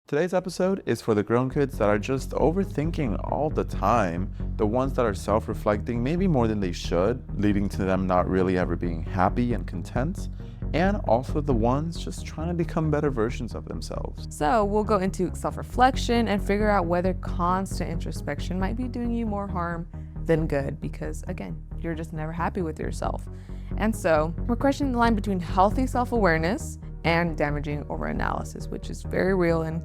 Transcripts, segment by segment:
Today's episode is for the grown kids that are just overthinking all the time, the ones that are self-reflecting maybe more than they should, leading to them not really ever being happy and content, and also the ones just trying to become better versions of themselves. So we'll go into self-reflection and figure out whether constant introspection might be doing you more harm than good, because again, you're just never happy with yourself. And so we're questioning the line between healthy self-awareness and damaging overanalysis, which is very real and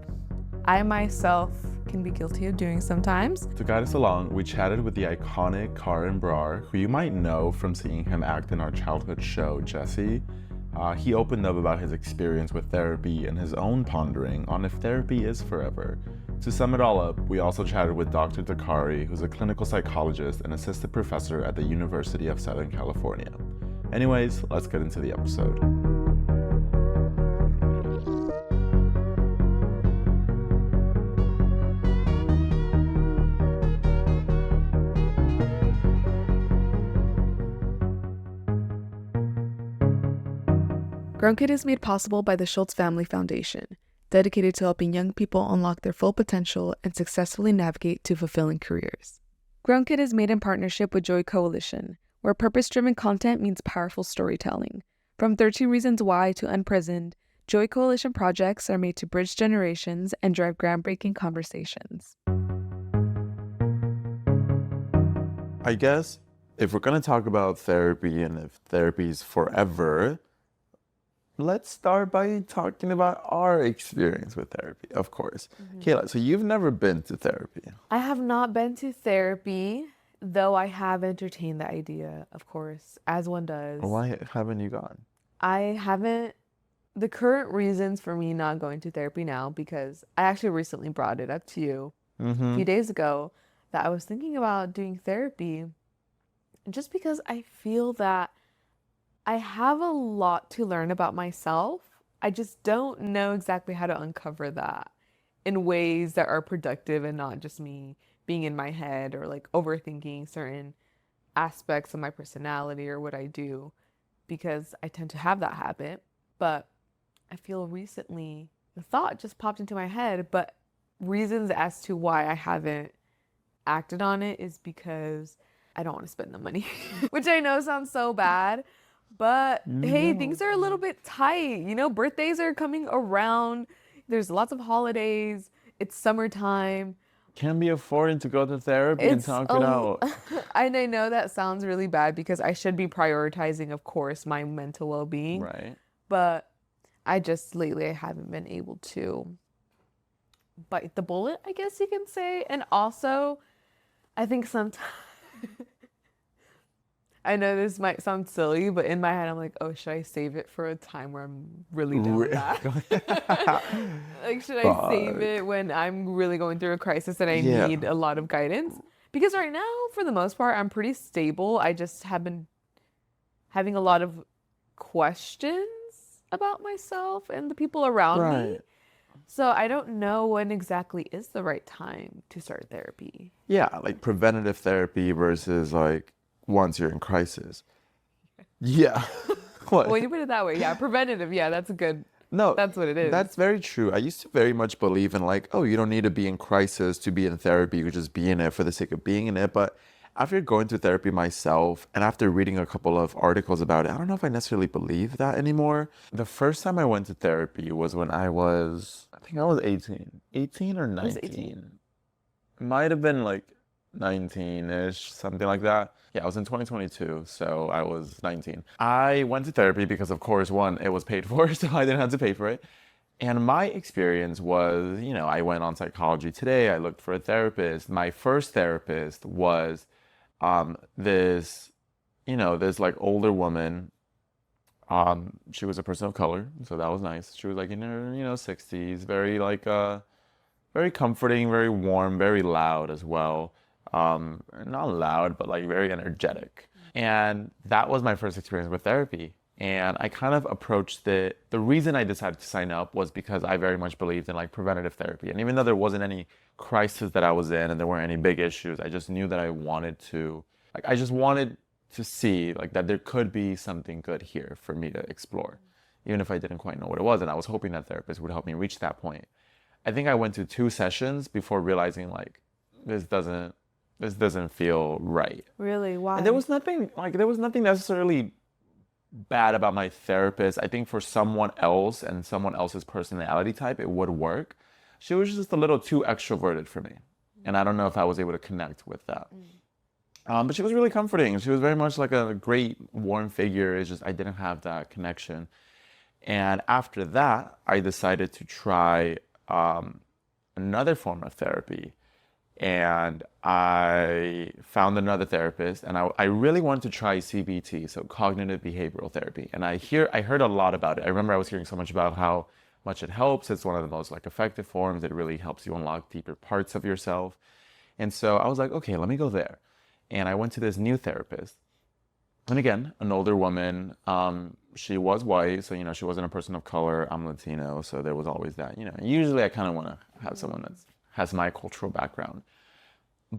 I myself can be guilty of doing sometimes. To guide us along, we chatted with the iconic Karan Brar, who you might know from seeing him act in our childhood show, Jessie. He opened up about his experience with therapy and his own pondering on if therapy is forever. To sum it all up, we also chatted with Dr. Dakari, who's a clinical psychologist and assistant professor at the University of Southern California. Anyways, let's get into the episode. Grownkid is made possible by the Schultz Family Foundation, dedicated to helping young people unlock their full potential and successfully navigate to fulfilling careers. Grownkid is made in partnership with Joy Coalition, where purpose-driven content means powerful storytelling. From 13 Reasons Why to Unprisoned, Joy Coalition projects are made to bridge generations and drive groundbreaking conversations. I guess if we're going to talk about therapy and if therapy is forever, let's start by talking about our experience with therapy, of course. Kayla, so you've never been to therapy. I have not been to therapy, though I have entertained the idea, of course, as one does. Why haven't you gone? I haven't. The current reasons for me not going to therapy now, because I actually recently brought it up to you a few days ago, that I was thinking about doing therapy just because I feel that I have a lot to learn about myself. I just don't know exactly how to uncover that in ways that are productive and not just me being in my head or like overthinking certain aspects of my personality or what I do, because I tend to have that habit. But I feel recently the thought just popped into my head, but reasons as to why I haven't acted on it is because I don't want to spend the money, which I know sounds so bad. But hey, things are a little bit tight. You know, birthdays are coming around. There's lots of holidays. It's summertime. Can't be affording to go to therapy and talk it out. And I know that sounds really bad because I should be prioritizing, of course, my mental well-being. Right. But I just lately I haven't been able to bite the bullet, I guess you can say. And also, I think sometimes I know this might sound silly, but in my head, I'm like, oh, should I save it for a time where I'm really down with that? Like, should I save it when I'm really going through a crisis and I need a lot of guidance? Because right now, for the most part, I'm pretty stable. I just have been having a lot of questions about myself and the people around me. So I don't know when exactly is the right time to start therapy. Yeah, like preventative therapy versus like once you're in crisis. Yeah. What? When you put it that way, yeah, preventative, yeah, that's a good, No, that's what it is. That's very true. I used to very much believe in like, oh, you don't need to be in crisis to be in therapy. You could just be in it for the sake of being in it. But after going through therapy myself and after reading a couple of articles about it, I don't know if I necessarily believe that anymore. The first time I went to therapy was when I was 18 or 19. I was 18. Might have been like 19-ish, something like that. Yeah, I was in 2022, so I was 19. I went to therapy because, of course, one, it was paid for, so I didn't have to pay for it. And my experience was, you know, I went on Psychology Today, I looked for a therapist. My first therapist was this like older woman. She was a person of color, so that was nice. She was like in her, 60s, very like, very comforting, very warm, very loud as well. Not loud, but like very energetic. And that was my first experience with therapy. And I kind of approached it. The reason I decided to sign up was because I very much believed in like preventative therapy. And even though there wasn't any crisis that I was in and there weren't any big issues, I just knew that I wanted to see like that there could be something good here for me to explore, even if I didn't quite know what it was. And I was hoping that therapists would help me reach that point. I think I went to 2 sessions before realizing like this doesn't feel right. Really? Why? And there was nothing necessarily bad about my therapist. I think for someone else and someone else's personality type, it would work. She was just a little too extroverted for me. And I don't know if I was able to connect with that. But she was really comforting. She was very much like a great warm figure. It's just I didn't have that connection. And after that, I decided to try another form of therapy. And I found another therapist, and I really wanted to try CBT, so cognitive behavioral therapy. And I heard a lot about it. I remember I was hearing so much about how much it helps. It's one of the most like effective forms. It really helps you unlock deeper parts of yourself. And so I was like, okay, let me go there. And I went to this new therapist. And again, an older woman. She was white, so she wasn't a person of color. I'm Latino, so there was always that. Usually I kind of want to have someone that has my cultural background.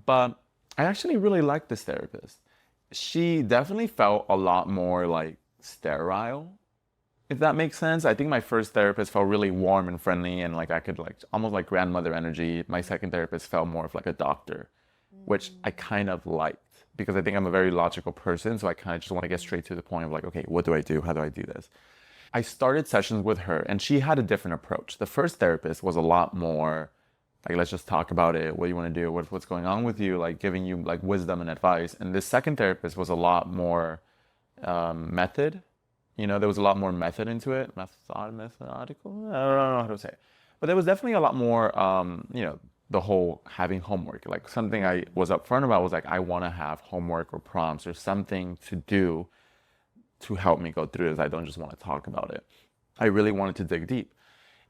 But I actually really liked this therapist. She definitely felt a lot more like sterile, if that makes sense. I think my first therapist felt really warm and friendly and like I could like almost like grandmother energy. My second therapist felt more of like a doctor, which I kind of liked because I think I'm a very logical person. So I kind of just want to get straight to the point of like, okay, what do I do? How do I do this? I started sessions with her and she had a different approach. The first therapist was a lot more like, let's just talk about it. What do you want to do? What's going on with you? Like giving you like wisdom and advice. And this second therapist was a lot more method. There was a lot more method into it. Methodical? I don't know how to say it. But there was definitely a lot more, the whole having homework. Like something I was upfront about was like, I want to have homework or prompts or something to do to help me go through this. I don't just want to talk about it. I really wanted to dig deep.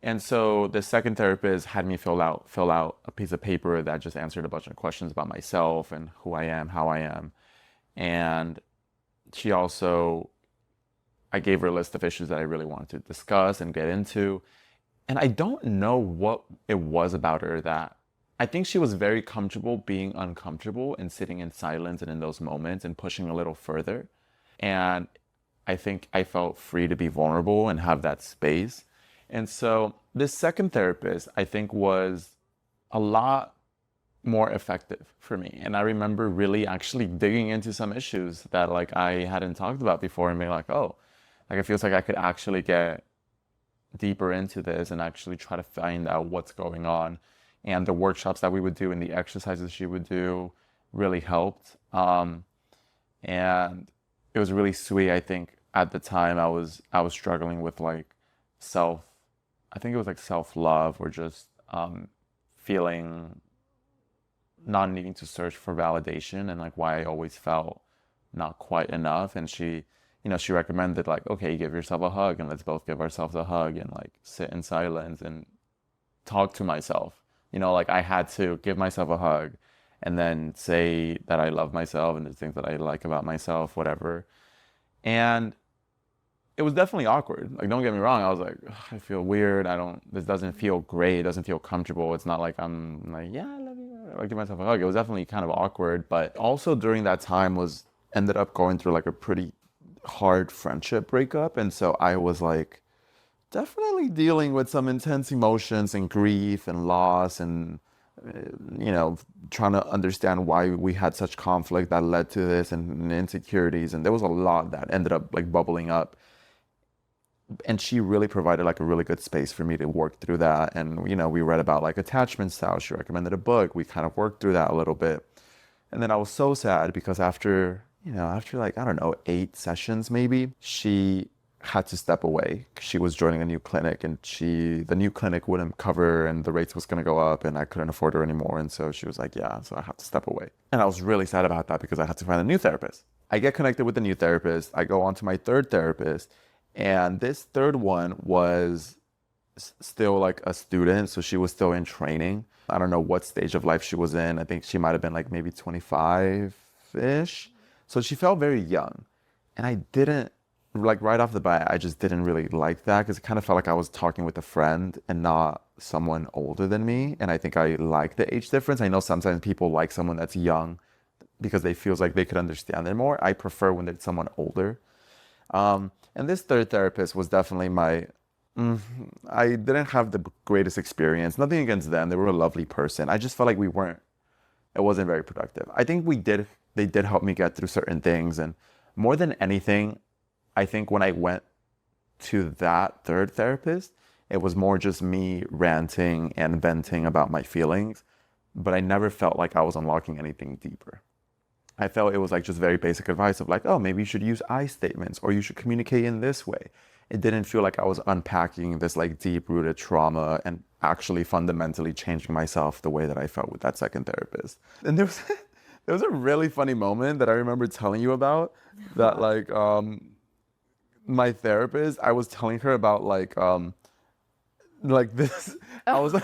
And so the second therapist had me fill out a piece of paper that just answered a bunch of questions about myself and who I am, how I am. And I gave her a list of issues that I really wanted to discuss and get into. And I don't know what it was about her that I think she was very comfortable being uncomfortable and sitting in silence and in those moments and pushing a little further. And I think I felt free to be vulnerable and have that space. And so this second therapist, I think, was a lot more effective for me. And I remember really actually digging into some issues that like I hadn't talked about before and being like, oh, like it feels like I could actually get deeper into this and actually try to find out what's going on. And the workshops that we would do and the exercises she would do really helped. And it was really sweet. I think at the time I was struggling with like I think it was like self-love or just feeling not needing to search for validation and like why I always felt not quite enough. And she recommended like, okay, give yourself a hug and let's both give ourselves a hug and like sit in silence and talk to myself. Like I had to give myself a hug and then say that I love myself and the things that I like about myself, whatever. And it was definitely awkward. Like, don't get me wrong. I was like, I feel weird. This doesn't feel great. It doesn't feel comfortable. It's not like I'm like, yeah, I love you. I give myself a hug. It was definitely kind of awkward. But also during that time ended up going through like a pretty hard friendship breakup. And so I was like definitely dealing with some intense emotions and grief and loss and, trying to understand why we had such conflict that led to this and insecurities. And there was a lot that ended up like bubbling up. And she really provided like a really good space for me to work through that. And, we read about like attachment styles. She recommended a book. We kind of worked through that a little bit. And then I was so sad because after like, I don't know, 8 sessions maybe, she had to step away. She was joining a new clinic and the new clinic wouldn't cover and the rates was going to go up and I couldn't afford her anymore. And so she was like, yeah, so I had to step away. And I was really sad about that because I had to find a new therapist. I get connected with the new therapist. I go on to my third therapist. And this third one was still like a student. So she was still in training. I don't know what stage of life she was in. I think she might have been like maybe 25-ish. So she felt very young. And I didn't, like right off the bat, I just didn't really like that because it kind of felt like I was talking with a friend and not someone older than me. And I think I like the age difference. I know sometimes people like someone that's young because they feels like they could understand it more. I prefer when it's someone older. And this third therapist was definitely my Mm, I didn't have the greatest experience. Nothing against them. They were a lovely person. I just felt like it wasn't very productive. I think they did help me get through certain things. And more than anything, I think when I went to that third therapist, it was more just me ranting and venting about my feelings. But I never felt like I was unlocking anything deeper. I felt it was like just very basic advice of like, oh, maybe you should use I statements or you should communicate in this way. It didn't feel like I was unpacking this like deep rooted trauma and actually fundamentally changing myself the way that I felt with that second therapist. And there was a really funny moment that I remember telling you about that like my therapist, I was telling her about like this. I was like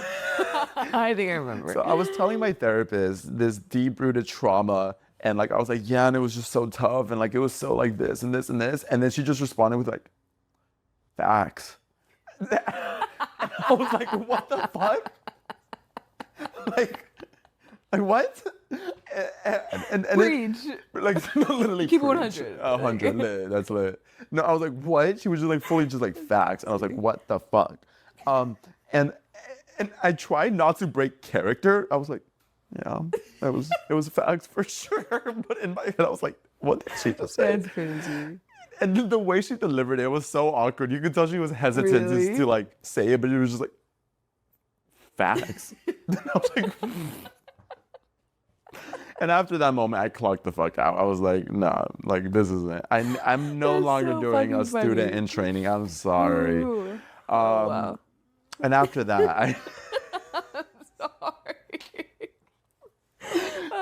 I think I remember. so I was telling my therapist this deep rooted trauma and like I was like, yeah, and it was just so tough and like it was so like this and this and this. And then she just responded with like, facts. And I was like, what the fuck? like what? And Preach. like literally Keep it preach. 100. 100 lit. That's lit. No, I was like, what? She was just like fully just like facts. And I was like, what the fuck? And I tried not to break character. I was like, yeah, it was facts for sure. But in my head, I was like, what did she just say? That's crazy. And the way she delivered it was so awkward. You could tell she was hesitant Really? to like say it, but it was just like facts. And I was like, and after that moment, I clocked the fuck out. I was like, nah, like this isn't. I'm no That's longer so doing a fucking funny. student in training. I'm sorry. Ooh. Oh, wow. And after that, I'm sorry.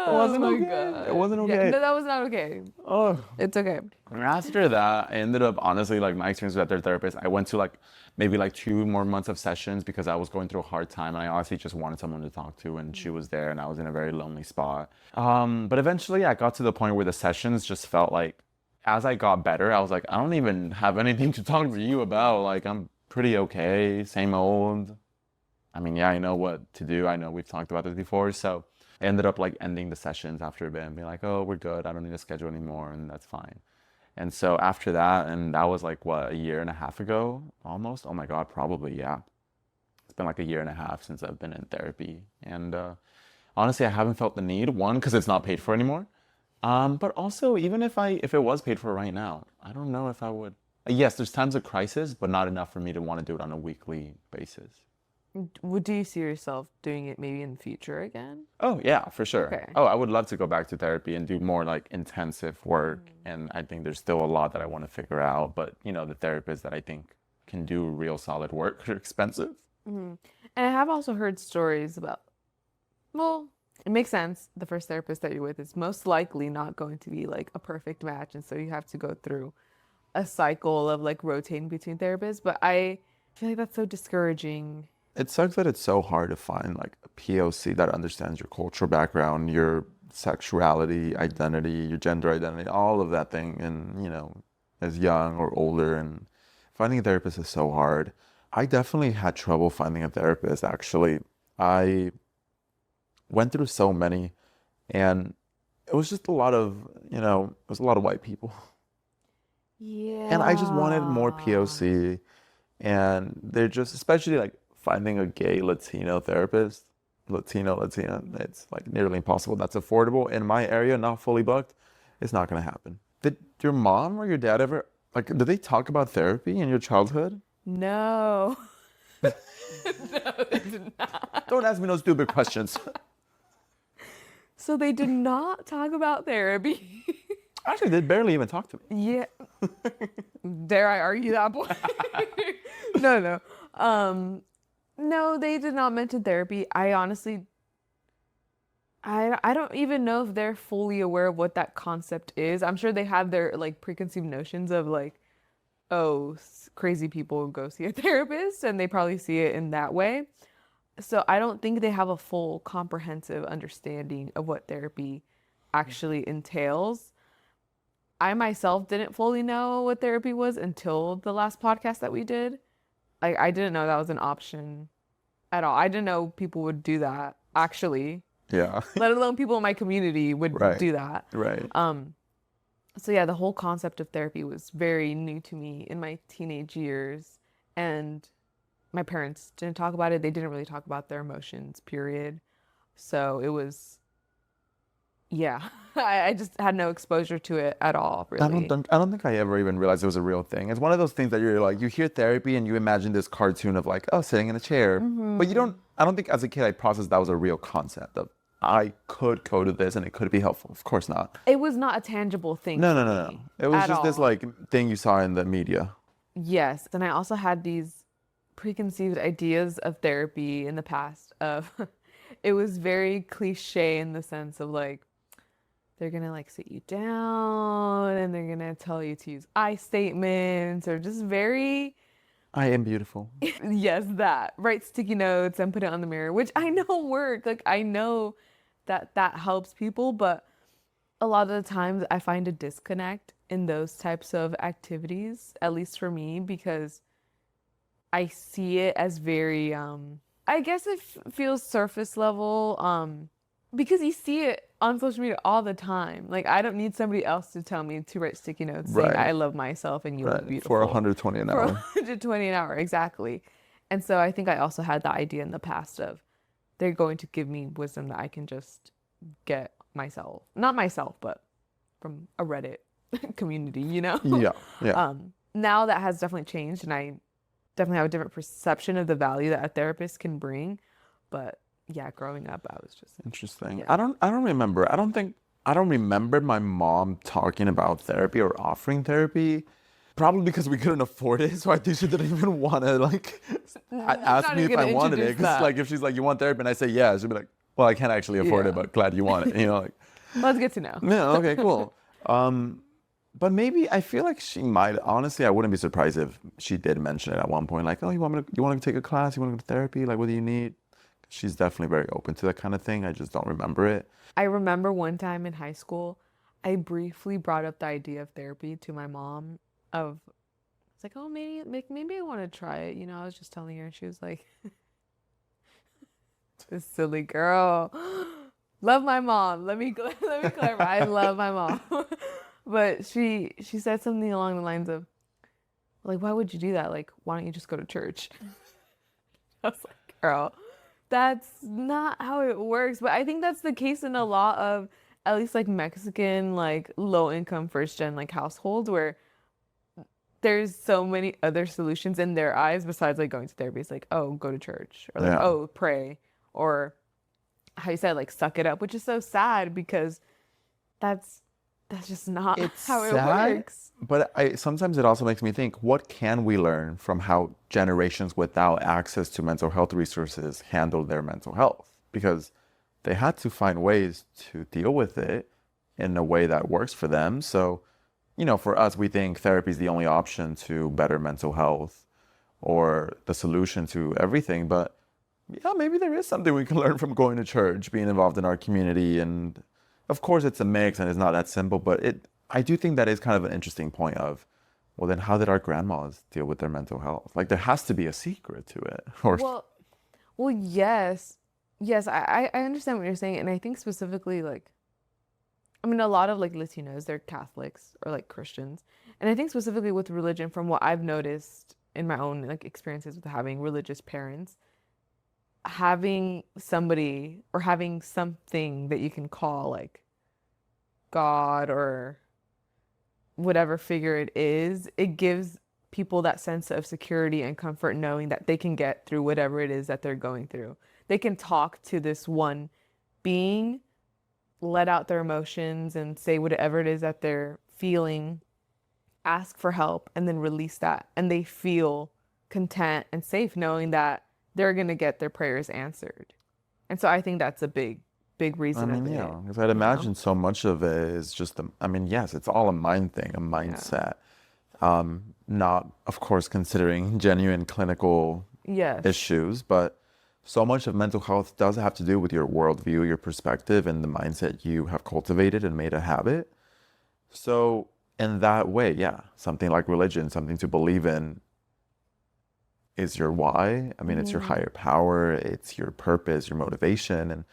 it wasn't Oh my okay. God. It wasn't Yeah, okay. no, that was not okay. Oh. It's okay. And after that, I ended up honestly like my experience with that third therapist. I went to like maybe like 2 more months of sessions because I was going through a hard time and I honestly just wanted someone to talk to, and she was there and I was in a very lonely spot. But eventually I got to the point where the sessions just felt like as I got better, I was like, I don't even have anything to talk to you about. Like I'm pretty okay, same old. I mean, yeah, I know what to do. I know we've talked about this before, so I ended up like ending the sessions after a bit and being like, oh, we're good. I don't need to schedule anymore, and that's fine. And so after that, and that was like what, a year and a half ago, almost. Oh my God, probably, yeah. It's been like a year and a half since I've been in therapy, and honestly, I haven't felt the need. One, because it's not paid for anymore, but also even if it was paid for right now, I don't know if I would. Yes, there's times of crisis, but not enough for me to want to do it on a weekly basis. Do you see yourself doing it maybe in the future again? Oh, yeah, for sure. Okay. Oh, I would love to go back to therapy and do more like intensive work. And I think there's still a lot that I want to figure out. But, you know, the therapists that I think can do real solid work are expensive. And I have also heard stories about, well, it makes sense. The first therapist that you're with is most likely not going to be like a perfect match. And so you have to go through a cycle of like rotating between therapists. But I feel like that's so discouraging. It sucks that it's so hard to find like a POC that understands your cultural background, your sexuality, identity, your gender identity, all of that thing. And, you know, as young or older, and finding a therapist is so hard. I definitely had trouble finding a therapist, actually. I went through so many, and it was just a lot of, you know, it was a lot of white people. Yeah. And I just wanted more POC. And they're just, especially like finding a gay Latino therapist, Latina, it's like nearly impossible. That's affordable in my area, not fully booked. It's not going to happen. Did your mom or your dad ever, like, did they talk about therapy in your childhood? No. No, they did not. Don't ask me no stupid questions. So they did not talk about therapy. Actually, they barely even talk to me. Yeah. Dare I argue that point? No. No, they did not mention therapy. I honestly, I don't even know if they're fully aware of what that concept is. I'm sure they have their like preconceived notions of like, oh, crazy people go see a therapist, and they probably see it in that way. So I don't think they have a full comprehensive understanding of what therapy actually entails. I myself didn't fully know what therapy was until the last podcast that we did. Like, I didn't know that was an option at all. I didn't know people would do that, actually. Yeah. Let alone people in my community would do that. Right. So yeah, the whole concept of therapy was very new to me in my teenage years. And my parents didn't talk about it. They didn't really talk about their emotions, period. So it was, yeah, I just had no exposure to it at all, really. I don't think I ever even realized it was a real thing. It's one of those things that you're like, you hear therapy and you imagine this cartoon of like, oh, sitting in a chair. But you don't, I don't think as a kid I processed that was a real concept of I could go to this and it could be helpful. Of course not. It was not a tangible thing No, for no, no, no. me It was at just this all. like thing you saw in the media. Yes, and I also had these preconceived ideas of therapy in the past of it was very cliche in the sense of like they're gonna like sit you down and they're gonna tell you to use I statements or just very I am beautiful. yes, that write sticky notes and put it on the mirror, which I know work. Like I know that that helps people, but a lot of the times I find a disconnect in those types of activities, at least for me, because I see it as very I guess it feels surface level because you see it on social media all the time. Like I don't need somebody else to tell me to write sticky notes saying I Right. love myself and you look Right. beautiful. For 120 an For hour. 120 an hour, exactly. And so I think I also had the idea in the past of they're going to give me wisdom that I can just get myself, not myself, but from a Reddit community, you know? Yeah. Yeah. Now that has definitely changed, and I definitely have a different perception of the value that a therapist can bring. But yeah, growing up, I was just, Interesting. yeah. I don't remember. I don't remember my mom talking about therapy or offering therapy. Probably because we couldn't afford it, so I think she didn't even want to like ask Not me even if I gonna wanted it. introduce Because that. like if she's like, "You want therapy?" and I say yeah, she'd be like, "Well, I can't actually afford it, Yeah. but glad you want it." You know, like, Well, it's good to know. yeah, okay, cool. But maybe I feel like she might. Honestly, I wouldn't be surprised if she did mention it at one point. Like, "Oh, you want to take a class? You want to go to therapy? Like, what do you need?" She's definitely very open to that kind of thing. I just don't remember it. I remember one time in high school, I briefly brought up the idea of therapy to my mom of it's like, oh, maybe I want to try it. You know, I was just telling her, and she was like, "This silly girl." Love my mom. Let me clarify. I love my mom, but she said something along the lines of, like, why would you do that? Like, why don't you just go to church? I was like, girl, that's not how it works. But I think that's the case in a lot of at least like Mexican, like low income first gen like households where there's so many other solutions in their eyes besides like going to therapy. It's like, oh, go to church or like, Yeah. oh, pray or how you said like suck it up, which is so sad because that's just not It's how it sad, works. but I sometimes it also makes me think, what can we learn from how generations without access to mental health resources handled their mental health? Because they had to find ways to deal with it in a way that works for them. So, you know, for us, we think therapy is the only option to better mental health or the solution to everything. But yeah, maybe there is something we can learn from going to church, being involved in our community. And of course, it's a mix and it's not that simple, but I do think that is kind of an interesting point of, well, then how did our grandmas deal with their mental health? Like there has to be a secret to it. Or Well, well, yes. Yes, I understand what you're saying. And I think specifically, like, I mean, a lot of like Latinos, they're Catholics or like Christians. And I think specifically with religion, from what I've noticed in my own like experiences with having religious parents, having somebody or having something that you can call like God or whatever figure it is, it gives people that sense of security and comfort knowing that they can get through whatever it is that they're going through. They can talk to this one being, let out their emotions and say whatever it is that they're feeling, ask for help, and then release that. And they feel content and safe knowing that they're going to get their prayers answered. And so I think that's a big I reason of mean, it, yeah, because I'd you know? imagine so much of it is just, I mean, yes, it's all a mind thing, a Yeah. mindset. Not, of course, considering genuine clinical Yes. issues, but so much of mental health does have to do with your worldview, your perspective, and the mindset you have cultivated and made a habit. So, in that way, yeah, something like religion, something to believe in is your why. I mean, it's your Mhm. higher power, it's your purpose, your motivation. And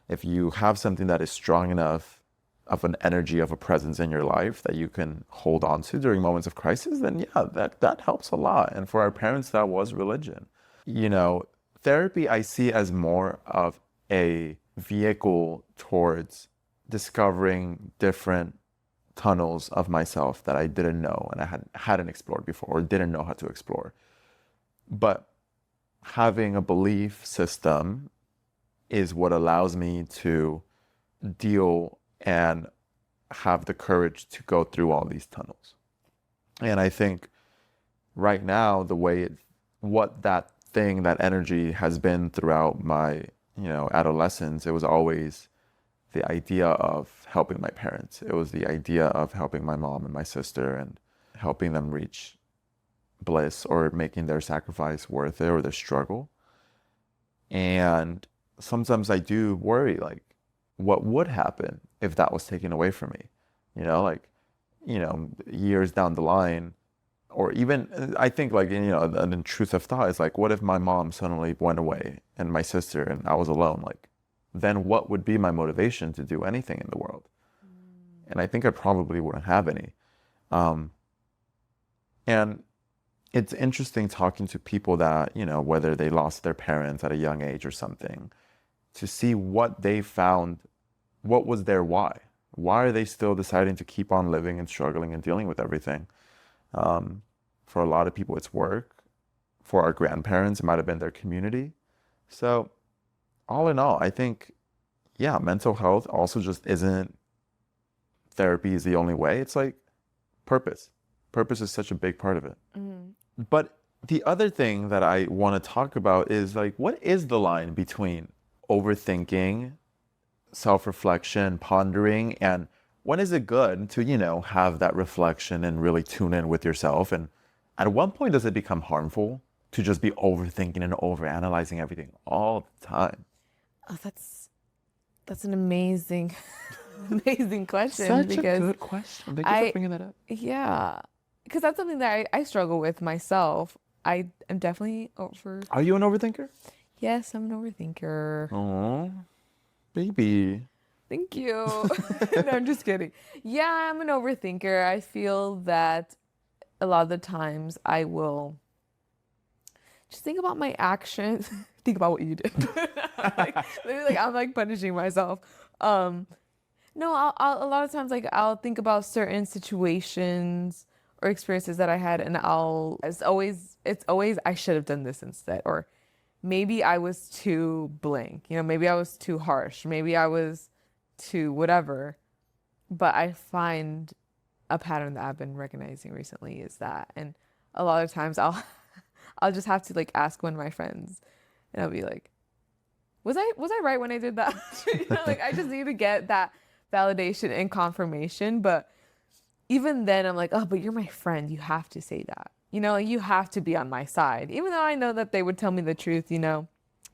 if you have something that is strong enough of an energy, of a presence in your life that you can hold on to during moments of crisis, then yeah, that helps a lot. And for our parents, that was religion. you know, therapy I see as more of a vehicle towards discovering different tunnels of myself that I didn't know and I hadn't explored before or didn't know how to explore. But having a belief system is what allows me to deal and have the courage to go through all these tunnels. And I think right now, what that thing, that energy has been throughout my, adolescence, it was always the idea of helping my parents. It was the idea of helping my mom and my sister and helping them reach bliss or making their sacrifice worth it or their struggle. And sometimes I do worry, like, what would happen if that was taken away from me? Years down the line, or even I think like, an intrusive thought is like, what if my mom suddenly went away and my sister and I was alone? Like, then what would be my motivation to do anything in the world? And I think I probably wouldn't have any. And it's interesting talking to people that, whether they lost their parents at a young age or something, to see what they found, what was their why. Why are they still deciding to keep on living and struggling and dealing with everything? For a lot of people, it's work. For our grandparents, it might have been their community. So all in all, I think, yeah, mental health also just isn't therapy is the only way. It's like purpose. Purpose is such a big part of it. But the other thing that I want to talk about is like, what is the line between overthinking, self-reflection, pondering, and when is it good to, have that reflection and really tune in with yourself? And at what point does it become harmful to just be overthinking and overanalyzing everything all the time? Oh, that's an amazing, amazing question. Such because a good question. Thank you for bringing that up. Yeah, because that's something that I struggle with myself. I am definitely Are you an overthinker? Yes, I'm an overthinker. Oh, baby. Thank you. No, I'm just kidding. Yeah, I'm an overthinker. I feel that a lot of the times I will just think about my actions, think about what you did. Maybe I'm like punishing myself. No, I'll a lot of times like I'll think about certain situations or experiences that I had, and it's always I should have done this instead, or maybe I was too blank. Maybe I was too harsh. Maybe I was too whatever. But I find a pattern that I've been recognizing recently is that, and a lot of times I'll just have to like ask one of my friends, and I'll be like, was I right when I did that? Like I just need to get that validation and confirmation. But even then I'm like, oh, but you're my friend, you have to say that. You have to be on my side, even though I know that they would tell me the truth.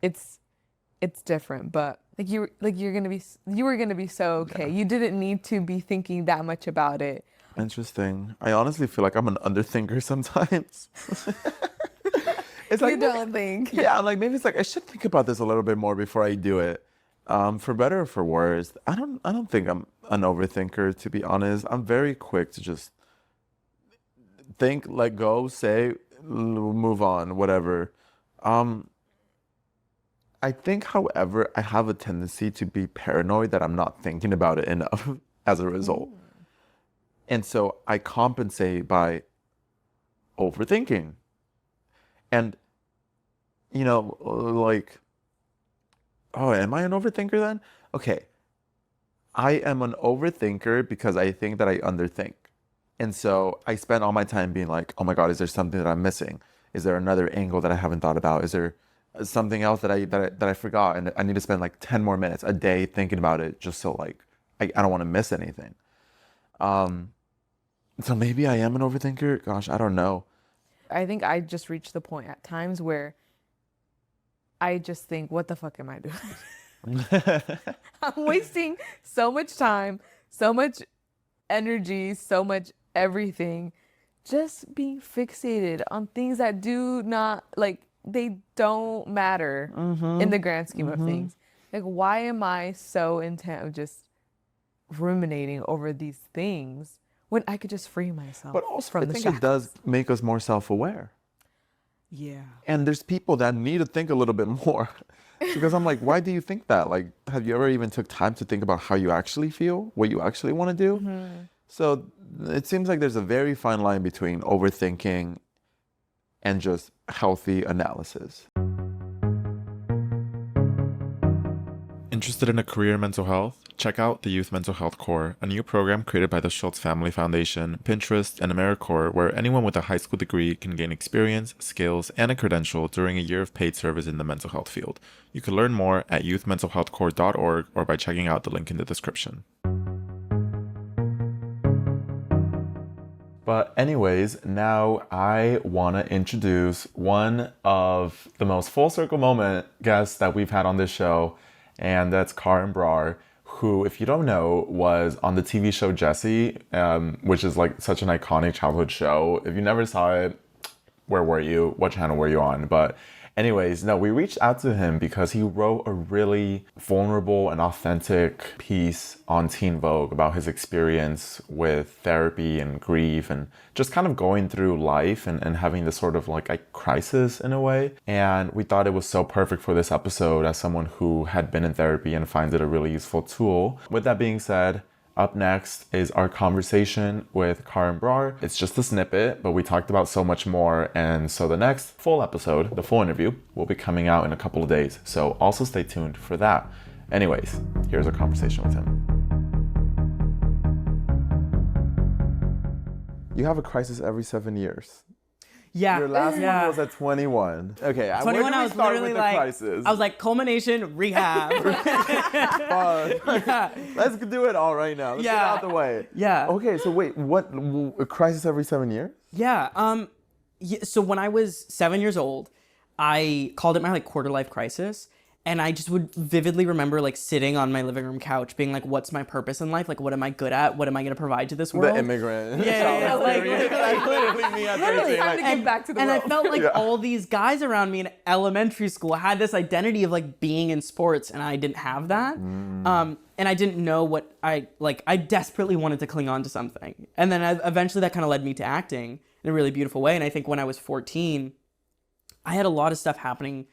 It's different. But like you were gonna be so okay. Yeah. You didn't need to be thinking that much about it. Interesting. I honestly feel like I'm an underthinker sometimes. It's like, you don't think. Yeah, like maybe it's like I should think about this a little bit more before I do it. For better or for worse, I don't think I'm an overthinker, to be honest. I'm very quick to just think, let go, say, move on, whatever. I think, however, I have a tendency to be paranoid that I'm not thinking about it enough as a result. And so I compensate by overthinking. And, like, oh, am I an overthinker then? Okay. I am an overthinker because I think that I underthink. And so I spend all my time being like, oh my God, is there something that I'm missing? Is there another angle that I haven't thought about? Is there something else that I forgot? And I need to spend like 10 more minutes a day thinking about it just so like I don't want to miss anything. So maybe I am an overthinker. Gosh, I don't know. I think I just reached the point at times where I just think, what the fuck am I doing? I'm wasting so much time, so much energy, so much everything, just being fixated on things that do not, like, they don't matter in the grand scheme of things. Like, why am I so intent of just ruminating over these things when I could just free myself but also, from I the think shackles? it does make us more self-aware. Yeah. And there's people that need to think a little bit more. Because I'm like, why do you think that? Like, have you ever even took time to think about how you actually feel, what you actually want to do? So it seems like there's a very fine line between overthinking and just healthy analysis. Interested in a career in mental health? Check out the Youth Mental Health Corps, a new program created by the Schultz Family Foundation, Pinterest, and AmeriCorps, where anyone with a high school degree can gain experience, skills, and a credential during a year of paid service in the mental health field. You can learn more at youthmentalhealthcorps.org or by checking out the link in the description. But anyways, now I want to introduce one of the most full circle moment guests that we've had on this show, and that's Karan Brar, who, if you don't know, was on the TV show Jessie, which is like such an iconic childhood show. If you never saw it, where were you? What channel were you on? But anyways, no, we reached out to him because he wrote a really vulnerable and authentic piece on Teen Vogue about his experience with therapy and grief and just kind of going through life and having this sort of like a crisis in a way. And we thought it was so perfect for this episode as someone who had been in therapy and finds it a really useful tool. With that being said, up next is our conversation with Karan Brar. It's just a snippet, but we talked about so much more. And so the next full episode, the full interview, will be coming out in a couple of days. So also stay tuned for that. Anyways, here's our conversation with him. You have a crisis every 7 years. Yeah. Your last one was at 21. Okay, 21, where do we I was start literally with the like, crisis? I was like, culmination, rehab. Let's do it all right now. Let's get it out the way. Yeah. Okay, so wait, what, a crisis every 7 years? Yeah. So when I was 7 years old, I called it my like quarter life crisis. And I just would vividly remember like sitting on my living room couch being like, what's my purpose in life? Like, what am I good at? What am I going to provide to this world? The immigrant. Yeah. Like literally me at 13. Time to give back to the and world. I felt like all these guys around me in elementary school had this identity of like being in sports, and I didn't have that. And I didn't know what I desperately wanted to cling on to something. And then eventually that kind of led me to acting in a really beautiful way. And I think when I was 14, I had a lot of stuff happening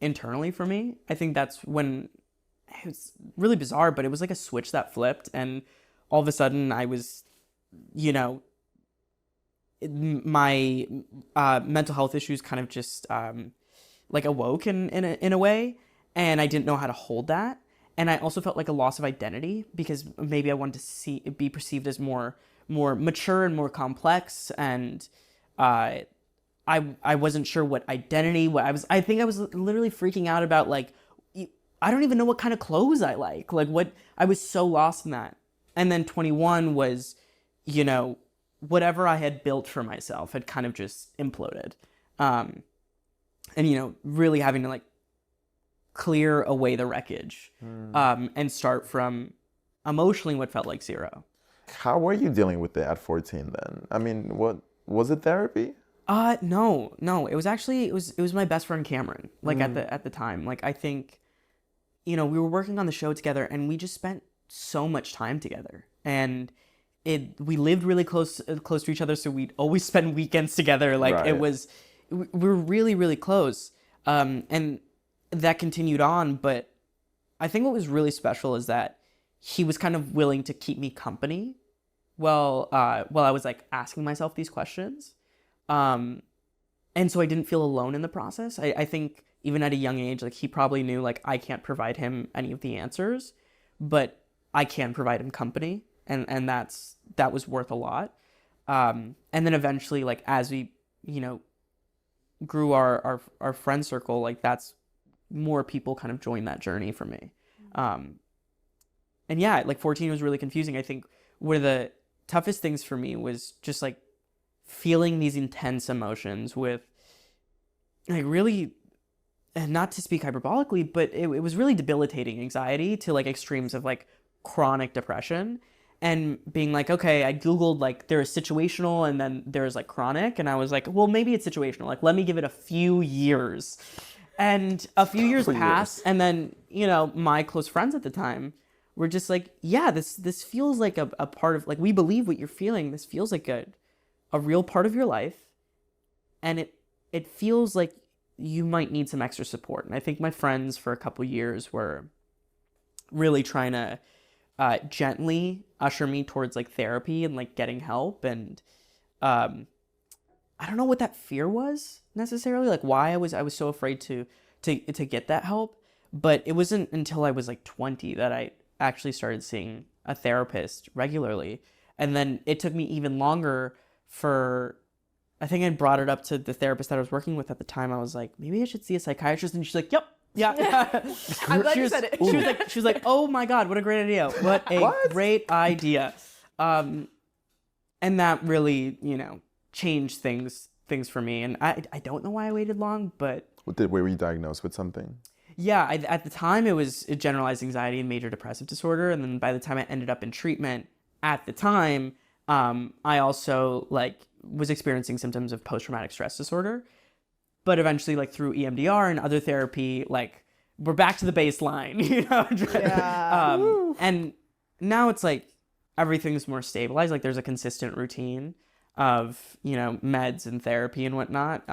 internally for me. I think that's when it was really bizarre, but it was like a switch that flipped, and all of a sudden I was, my mental health issues kind of just like awoke in a way, and I didn't know how to hold that. And I also felt like a loss of identity because maybe I wanted to be perceived as more mature and more complex, and I wasn't sure what identity, I think I was literally freaking out about like, I don't even know what kind of clothes I like what, I was so lost in that. And then 21 was, whatever I had built for myself had kind of just imploded. And, really having to like clear away the wreckage, and start from emotionally what felt like zero. How were you dealing with it at 14 then? I mean, what, was it therapy? No. It was actually, it was my best friend Cameron, like at the time. Like, I think, we were working on the show together and we just spent so much time together, and we lived really close to each other. So we'd always spend weekends together. Like Right. We were really, really close. And that continued on. But I think what was really special is that he was kind of willing to keep me company while I was like asking myself these questions. And so I didn't feel alone in the process. I think even at a young age, like he probably knew like I can't provide him any of the answers, but I can provide him company. And that was worth a lot. And then eventually, like as we, grew our friend circle, like that's more people kind of joined that journey for me. And yeah, like 14 was really confusing. I think one of the toughest things for me was just like feeling these intense emotions with like really, and not to speak hyperbolically, but it was really debilitating anxiety to like extremes of like chronic depression, and being like, okay, I Googled like there's situational and then there's like chronic. And I was like, well, maybe it's situational. Like, let me give it a few years. And a few years passed. And then, my close friends at the time were just like, yeah, this feels like a part of, like, we believe what you're feeling. This feels like a real part of your life. And it feels like you might need some extra support. And I think my friends for a couple years were really trying to gently usher me towards like therapy and like getting help. And I don't know what that fear was necessarily, like why I was so afraid to get that help. But it wasn't until I was like 20 that I actually started seeing a therapist regularly. And then it took me even longer I think I brought it up to the therapist that I was working with at the time. I was like, maybe I should see a psychiatrist. And she's like, yep. Yeah. I'm glad you said it. She was like, oh my God, what a great idea. What a great idea. And that really, changed things for me. And I don't know why I waited long, but. Were you diagnosed with something? Yeah, at the time it was a generalized anxiety and major depressive disorder. And then by the time I ended up in treatment, at the time, I also was experiencing symptoms of post-traumatic stress disorder. But eventually, through EMDR and other therapy, we're back to the baseline, Yeah. And now it's everything's more stabilized. There's a consistent routine of, meds and therapy and whatnot,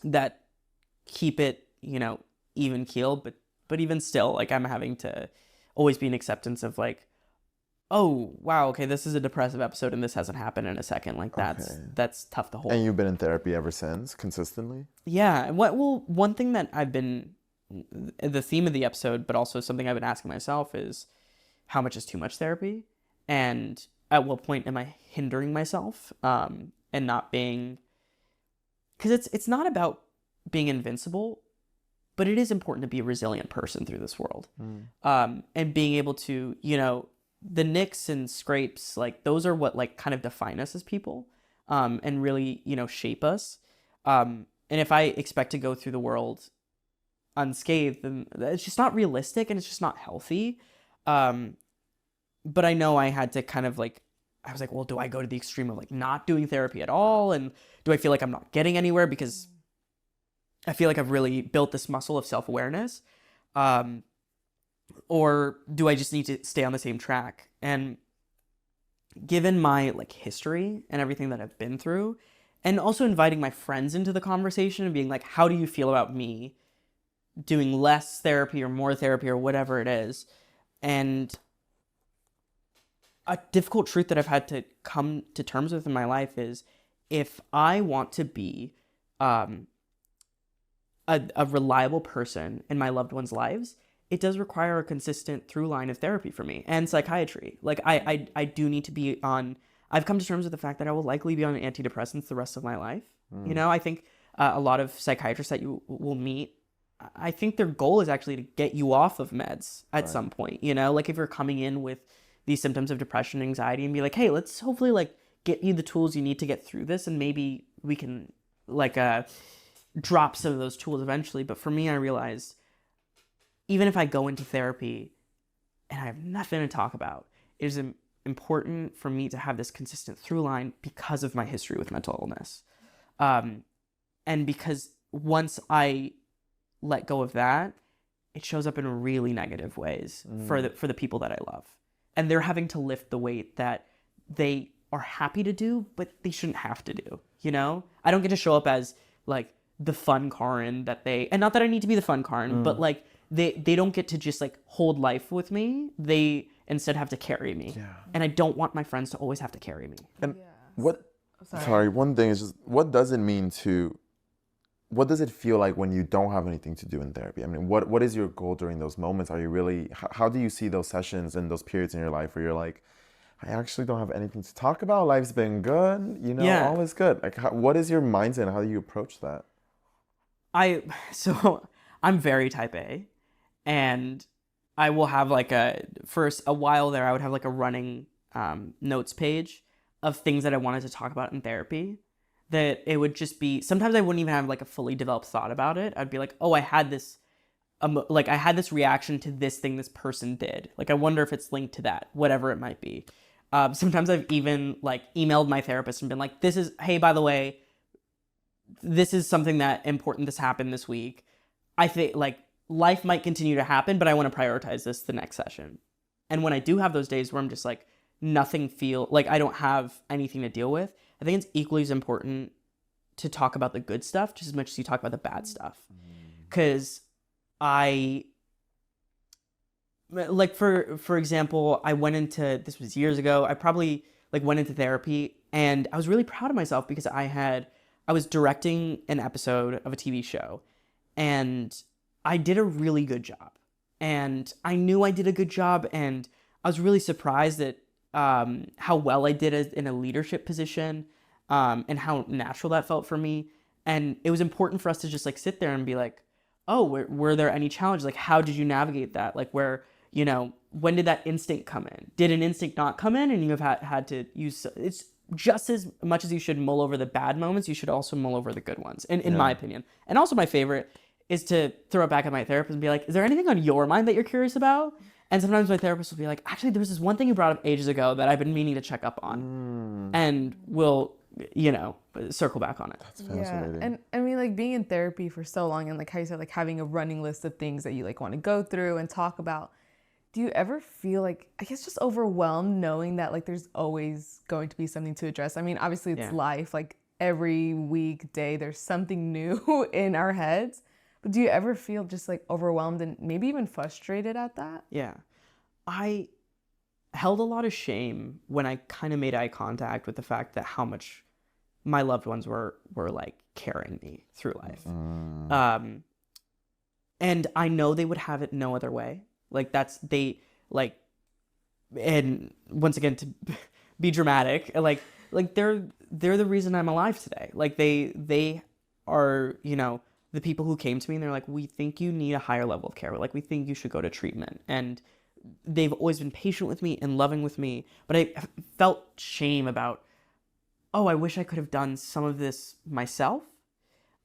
that keep it, even keeled. But even still, I'm having to always be in acceptance of oh, wow, okay, this is a depressive episode and this hasn't happened in a second. That's tough to hold. And you've been in therapy ever since, consistently? Yeah. One thing that I've been, the theme of the episode, but also something I've been asking myself is, how much is too much therapy? And at what point am I hindering myself and not being, because it's not about being invincible, but it is important to be a resilient person through this world. And being able to, the nicks and scrapes, those are what kind of define us as people, and really, shape us. And if I expect to go through the world unscathed, then it's just not realistic and it's just not healthy. But I know I had to kind of I was well, do I go to the extreme of not doing therapy at all? And do I feel like I'm not getting anywhere because I feel like I've really built this muscle of self-awareness? Or do I just need to stay on the same track? And given my history and everything that I've been through, and also inviting my friends into the conversation and being how do you feel about me doing less therapy or more therapy or whatever it is? And a difficult truth that I've had to come to terms with in my life is, if I want to be a reliable person in my loved ones' lives, it does require a consistent through line of therapy for me and psychiatry. I do need to be on, I've come to terms with the fact that I will likely be on antidepressants the rest of my life. I think a lot of psychiatrists that you will meet, I think their goal is actually to get you off of meds at some point, if you're coming in with these symptoms of depression and anxiety and be hey, let's hopefully get you the tools you need to get through this. And maybe we can drop some of those tools eventually. But for me, I realized, even if I go into therapy and I have nothing to talk about, it is important for me to have this consistent through line because of my history with mental illness. And because once I let go of that, it shows up in really negative ways for the people that I love. And they're having to lift the weight that they are happy to do, but they shouldn't have to do, I don't get to show up as the fun Karan that and not that I need to be the fun Karan, but they don't get to just hold life with me. They instead have to carry me. Yeah. And I don't want my friends to always have to carry me. And one thing is just, what does it feel like when you don't have anything to do in therapy? I mean, what is your goal during those moments? Are you really, how do you see those sessions and those periods in your life where you're I actually don't have anything to talk about. Life's been good, all is good. What is your mindset and how do you approach that? I'm very type A, and I will have for a while there, I would have a running notes page of things that I wanted to talk about in therapy. That it would just be, sometimes I wouldn't even have a fully developed thought about it. I'd be oh, I had this, I had this reaction to this thing this person did. I wonder if it's linked to that, whatever it might be. Sometimes I've even emailed my therapist and been hey, by the way, this is something that important this happened this week. I think life might continue to happen, but I want to prioritize this the next session. And when I do have those days where I'm just nothing I don't have anything to deal with, I think it's equally as important to talk about the good stuff just as much as you talk about the bad stuff. Because like for example, I went into, this was years ago, I probably like went into therapy, and I was really proud of myself because I was directing an episode of a TV show, and I did a really good job. And I knew I did a good job, and I was really surprised at how well I did in a leadership position, and how natural that felt for me. And it was important for us to just like sit there and be like, oh, were there any challenges? Like, how did you navigate that? Like, where, you know, when did that instinct come in? Did an instinct not come in and you have had to use, it's just as much as you should mull over the bad moments, you should also mull over the good ones, in my opinion. And also my favorite is to throw it back at my therapist and be like, is there anything on your mind that you're curious about? And sometimes my therapist will be like, actually, there was this one thing you brought up ages ago that I've been meaning to check up on. And we'll, you know, circle back on it. That's fascinating. Yeah. And I mean, like being in therapy for so long, and like how you said, like having a running list of things that you like want to go through and talk about. Do you ever feel like, I guess, just overwhelmed knowing that like there's always going to be something to address? I mean, obviously it's life. Like every weekday, there's something new in our heads. But do you ever feel just like overwhelmed and maybe even frustrated at that? Yeah. I held a lot of shame when I kind of made eye contact with the fact that how much my loved ones were like carrying me through life. And I know they would have it no other way. Like and once again, to be dramatic, like they're the reason I'm alive today. Like they are, you know, the people who came to me and they're like, we think you need a higher level of care. Like, we think you should go to treatment. And they've always been patient with me and loving with me. But I felt shame about, oh, I wish I could have done some of this myself.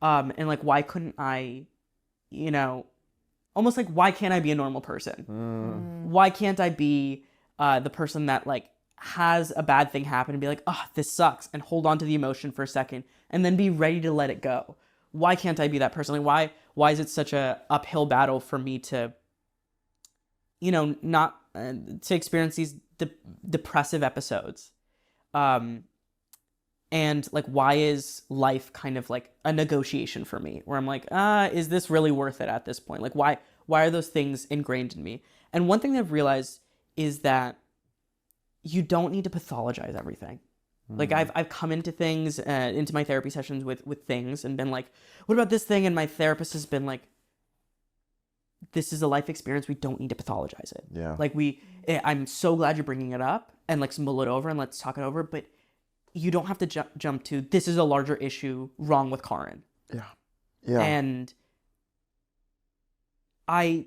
And like, why couldn't I, you know, almost like, why can't I be a normal person? Why can't I be the person that like has a bad thing happen and be like, oh, this sucks, and hold on to the emotion for a second and then be ready to let it go? Why can't I be that person? Like, why is it such a uphill battle for me to, you know, not to experience these depressive episodes? And like, why is life kind of like a negotiation for me where I'm like, is this really worth it at this point? Like, why are those things ingrained in me? And one thing that I've realized is that you don't need to pathologize everything. Like I've come into things, into my therapy sessions with things and been like, what about this thing? And my therapist has been like, this is a life experience. We don't need to pathologize it. Yeah. Like I'm so glad you're bringing it up, and like mull it over and let's talk it over. But you don't have to jump to, this is a larger issue wrong with Karan. Yeah. Yeah. And I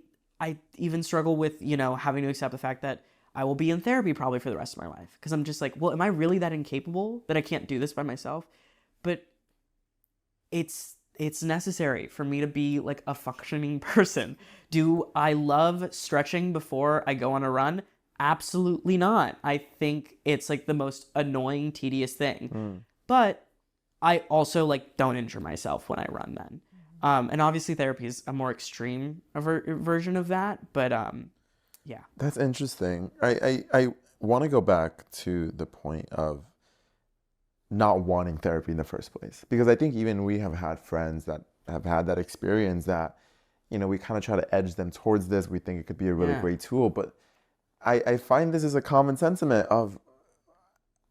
even struggle with, you know, having to accept the fact that I will be in therapy probably for the rest of my life. Because I'm just like, well, am I really that incapable that I can't do this by myself? But it's necessary for me to be like a functioning person. Do I love stretching before I go on a run? Absolutely not. I think it's like the most annoying, tedious thing. But I also like don't injure myself when I run then. And obviously therapy is a more extreme version of that. But yeah. That's interesting. I want to go back to the point of not wanting therapy in the first place. Because I think even we have had friends that have had that experience that, you know, we kind of try to edge them towards this. We think it could be a really great tool. But I find this is a common sentiment of,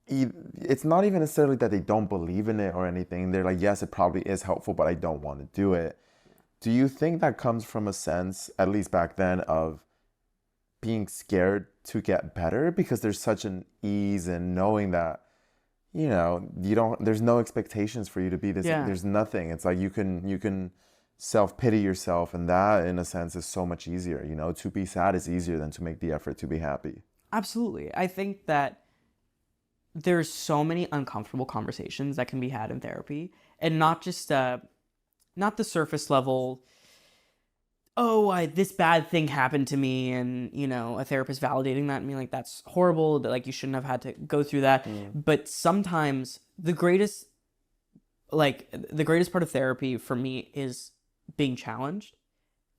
it's not even necessarily that they don't believe in it or anything. They're like, yes, it probably is helpful, but I don't want to do it. Do you think that comes from a sense, at least back then, of being scared to get better? Because there's such an ease in knowing that, you know, there's no expectations for you to be this. There's nothing. It's like you can self-pity yourself, and that in a sense is so much easier. You know, to be sad is easier than to make the effort to be happy. Absolutely. I think that there's so many uncomfortable conversations that can be had in therapy, and not just not the surface level, oh, this bad thing happened to me, and, you know, a therapist validating that and being like, that's horrible, that like you shouldn't have had to go through that. But sometimes the greatest part of therapy for me is being challenged.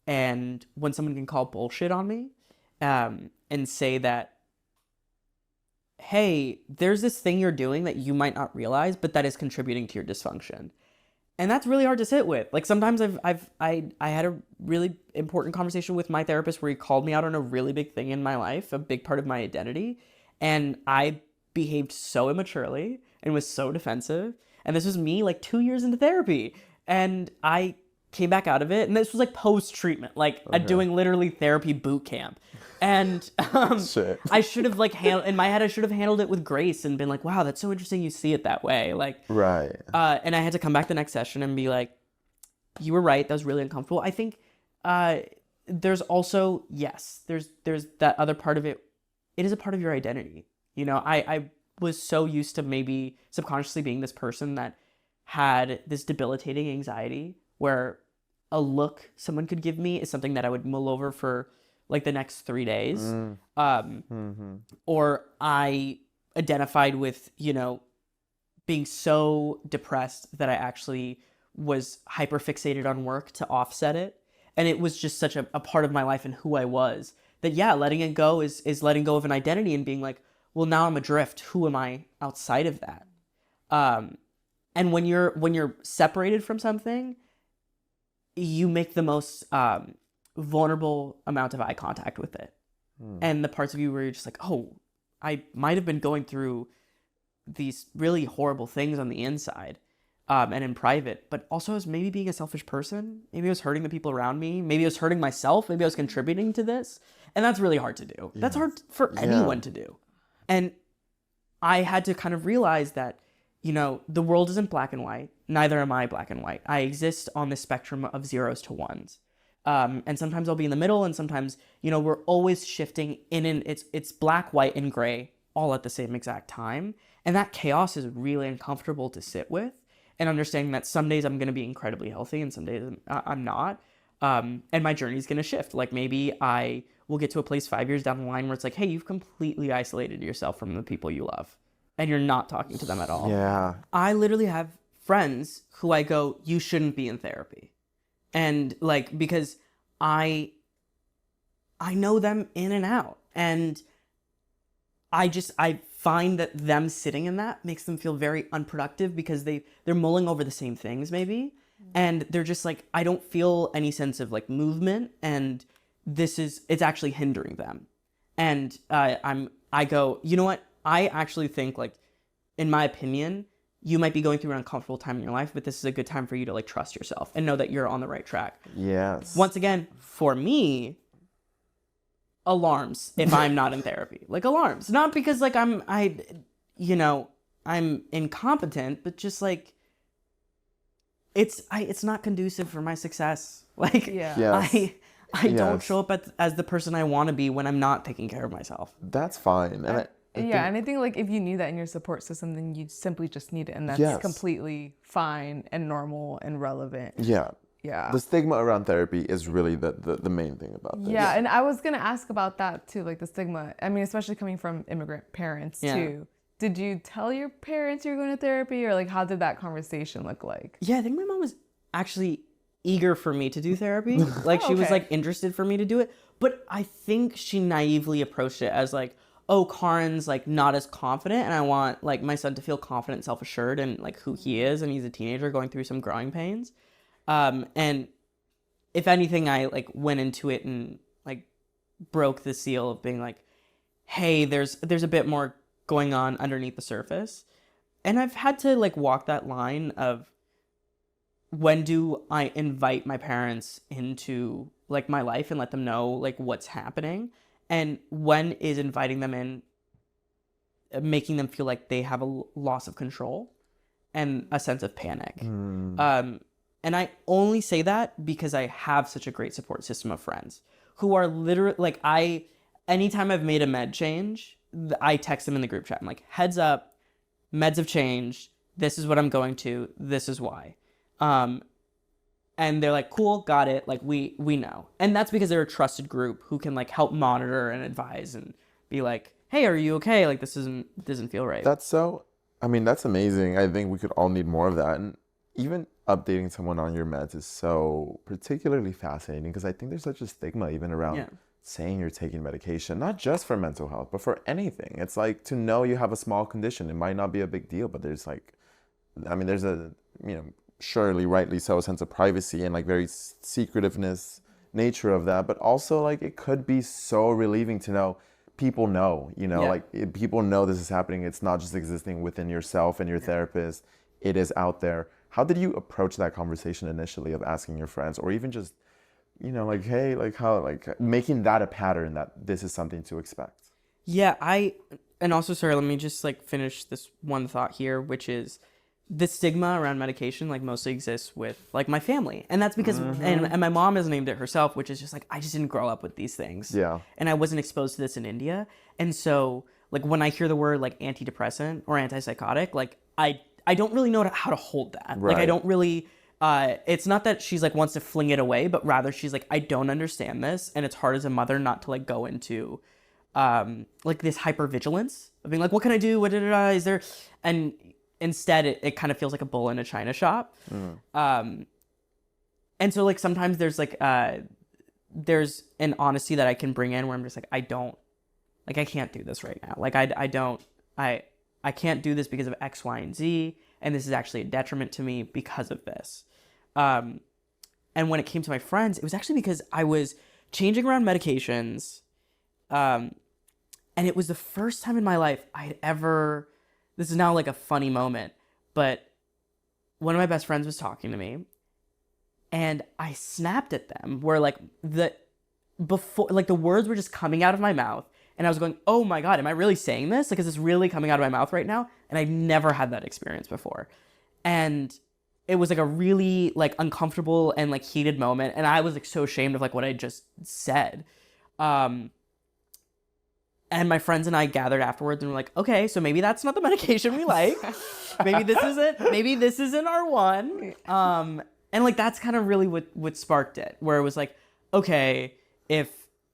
And when someone can call bullshit on me, and say that, hey, there's this thing you're doing that you might not realize, but that is contributing to your dysfunction. And that's really hard to sit with. Like sometimes I had a really important conversation with my therapist where he called me out on a really big thing in my life, a big part of my identity, and I behaved so immaturely and was so defensive. And this was me like 2 years into therapy, and I came back out of it, and this was like post-treatment, like doing literally therapy boot camp. And Shit. I should have like in my head I should have handled it with grace and been like, wow, that's so interesting you see it that way. Like Right. and I had to come back the next session and be like, you were right, that was really uncomfortable. I think there's also, yes, there's that other part of it. It is a part of your identity. You know, I was so used to maybe subconsciously being this person that had this debilitating anxiety where a look someone could give me is something that I would mull over for like the next 3 days. Or I identified with, you know, being so depressed that I actually was hyper fixated on work to offset it. And it was just such a part of my life and who I was that, yeah, letting it go is letting go of an identity and being like, well, now I'm adrift. Who am I outside of that? And when you're separated from something, you make the most vulnerable amount of eye contact with it. And the parts of you where you're just like, oh, I might have been going through these really horrible things on the inside and in private, but also as maybe being a selfish person. Maybe I was hurting the people around me. Maybe I was hurting myself. Maybe I was contributing to this. And that's really hard to do. Yeah. That's hard for anyone to do. And I had to kind of realize that, you know, the world isn't black and white. Neither am I black and white. I exist on the spectrum of zeros to ones. And sometimes I'll be in the middle, and sometimes, you know, we're always shifting it's black, white, and gray all at the same exact time. And that chaos is really uncomfortable to sit with, and understanding that some days I'm going to be incredibly healthy and some days I'm not. And my journey is going to shift. Like maybe I will get to a place 5 years down the line where it's like, hey, you've completely isolated yourself from the people you love and you're not talking to them at all. Yeah. I literally have friends who I go, you shouldn't be in therapy. And like, because I know them in and out, and I find that them sitting in that makes them feel very unproductive because they're mulling over the same things maybe. And they're just like, I don't feel any sense of like movement, and it's actually hindering them. And I go, you know what? I actually think, like, in my opinion, you might be going through an uncomfortable time in your life, but this is a good time for you to like trust yourself and know that you're on the right track. Yes. Once again, for me, alarms if I'm not in therapy. Like alarms. Not because like I'm incompetent, but just like it's not conducive for my success. Like I don't show up as the person I want to be when I'm not taking care of myself. That's fine. And and I think like if you knew that in your support system, then you simply just need it, and that's completely fine and normal and relevant. Yeah. The stigma around therapy is really the main thing about this. Yeah, and I was gonna ask about that too, like the stigma. I mean, especially coming from immigrant parents too. Did you tell your parents you were going to therapy, or like how did that conversation look like? Yeah, I think my mom was actually eager for me to do therapy. Like she was like interested for me to do it, but I think she naively approached it as like, oh, Karan's like not as confident, and I want like my son to feel confident and self-assured and like who he is, and he's a teenager going through some growing pains. And if anything, I like went into it and like broke the seal of being like, hey, there's a bit more going on underneath the surface. And I've had to like walk that line of when do I invite my parents into like my life and let them know like what's happening, and when is inviting them in making them feel like they have a loss of control and a sense of panic. And I only say that because I have such a great support system of friends who are literally like, anytime I've made a med change, I text them in the group chat. I'm like, heads up, meds have changed. This is what I'm going to. This is why. And they're like, cool, got it. Like we know. And that's because they're a trusted group who can like help monitor and advise and be like, hey, are you okay? Like this doesn't feel right. That's amazing. I think we could all need more of that. And even updating someone on your meds is so particularly fascinating because I think there's such a stigma even around saying you're taking medication, not just for mental health, but for anything. It's like to know you have a small condition. It might not be a big deal, but there's like, I mean, there's a, surely rightly so, a sense of privacy and like very secretiveness nature of that, but also like it could be so relieving to know people know, Yeah. like people know this is happening. It's not just existing within yourself and your therapist. It is out there. How did you approach that conversation initially of asking your friends, or even just, like, hey, like how, like making that a pattern that this is something to expect? Yeah, and also, sorry, let me just like finish this one thought here, which is the stigma around medication like mostly exists with like my family. And that's because, and my mom has named it herself, which is just like, I just didn't grow up with these things. Yeah. And I wasn't exposed to this in India. And so like when I hear the word like antidepressant or antipsychotic, like I don't really know how to hold that. Like I Right. don't really, it's not that she's like wants to fling it away, but rather she's like, I don't understand this. And it's hard as a mother not to like go into like this hypervigilance of being like, what can I do? Is there? And instead it kind of feels like a bull in a china shop. And so like sometimes there's like, there's an honesty that I can bring in where I'm just like, I can't do this right now. Like I can't do this because of X, Y, and Z. And this is actually a detriment to me because of this. And when it came to my friends, it was actually because I was changing around medications. And it was the first time in my life this is now like a funny moment, but one of my best friends was talking to me and I snapped at them where like the words were just coming out of my mouth and I was going, oh my God, am I really saying this? Like, is this really coming out of my mouth right now? And I've never had that experience before. And it was like a really like uncomfortable and like heated moment. And I was like so ashamed of like what I just said. And my friends and I gathered afterwards and were like, okay, so maybe that's not the medication we like. Maybe this isn't our one. And like, that's kind of really what sparked it, where it was like, okay, if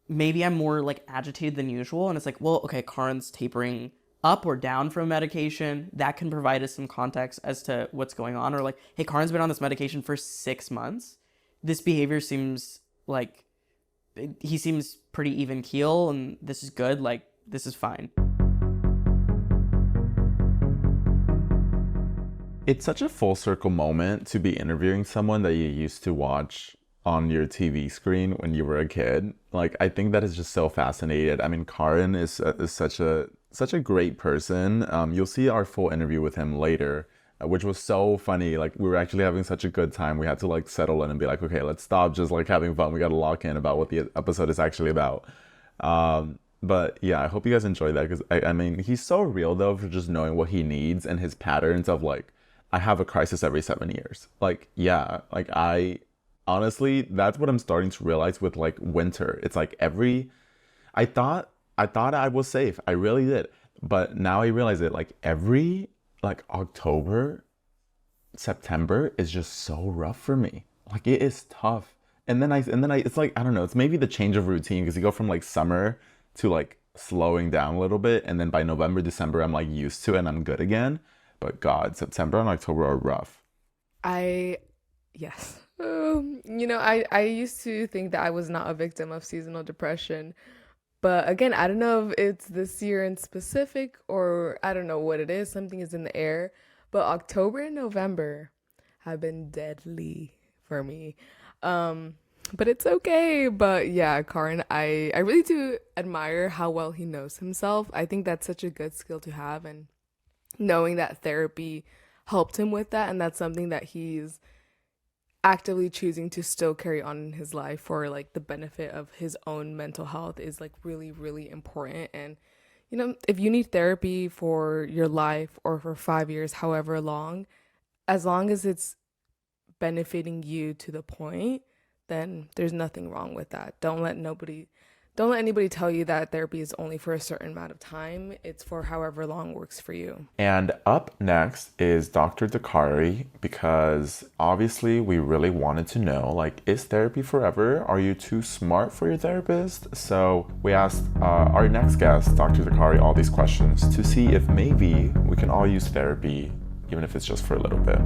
maybe I'm more like agitated than usual. And it's like, well, okay, Karan's tapering up or down from medication. That can provide us some context as to what's going on. Or like, hey, Karan's been on this medication for 6 months. This behavior seems like, he seems pretty even keel and this is good. Like, this is fine. It's such a full circle moment to be interviewing someone that you used to watch on your TV screen when you were a kid. Like, I think that is just so fascinating. I mean, Karan is such a great person. You'll see our full interview with him later, which was so funny. Like, we were actually having such a good time. We had to like settle in and be like, okay, let's stop just like having fun. We got to lock in about what the episode is actually about. But yeah, I hope you guys enjoyed that, because I mean, he's so real though, for just knowing what he needs and his patterns of like, I have a crisis every 7 years. Like, yeah, like honestly, that's what I'm starting to realize with like winter. It's like I thought I was safe. I really did. But now I realize it, like every like October, September is just so rough for me. Like, it is tough. And then it's like, I don't know, it's maybe the change of routine, because you go from like summer to like slowing down a little bit. And then by November, December, I'm like used to it and I'm good again. But God, September and October are rough. Yes. I used to think that I was not a victim of seasonal depression. But again, I don't know if it's this year in specific or I don't know what it is. Something is in the air. But October and November have been deadly for me. But it's okay. But yeah, Karan, I really do admire how well he knows himself. I think that's such a good skill to have. And knowing that therapy helped him with that. And that's something that he's actively choosing to still carry on in his life for like the benefit of his own mental health is like really, really important. And if you need therapy for your life or for 5 years, however long, as long as it's benefiting you to the point, then there's nothing wrong with that. Don't let anybody tell you that therapy is only for a certain amount of time. It's for however long works for you. And up next is Dr. Dakari, because obviously we really wanted to know, like, is therapy forever? Are you too smart for your therapist? So we asked our next guest, Dr. Dakari, all these questions to see if maybe we can all use therapy, even if it's just for a little bit.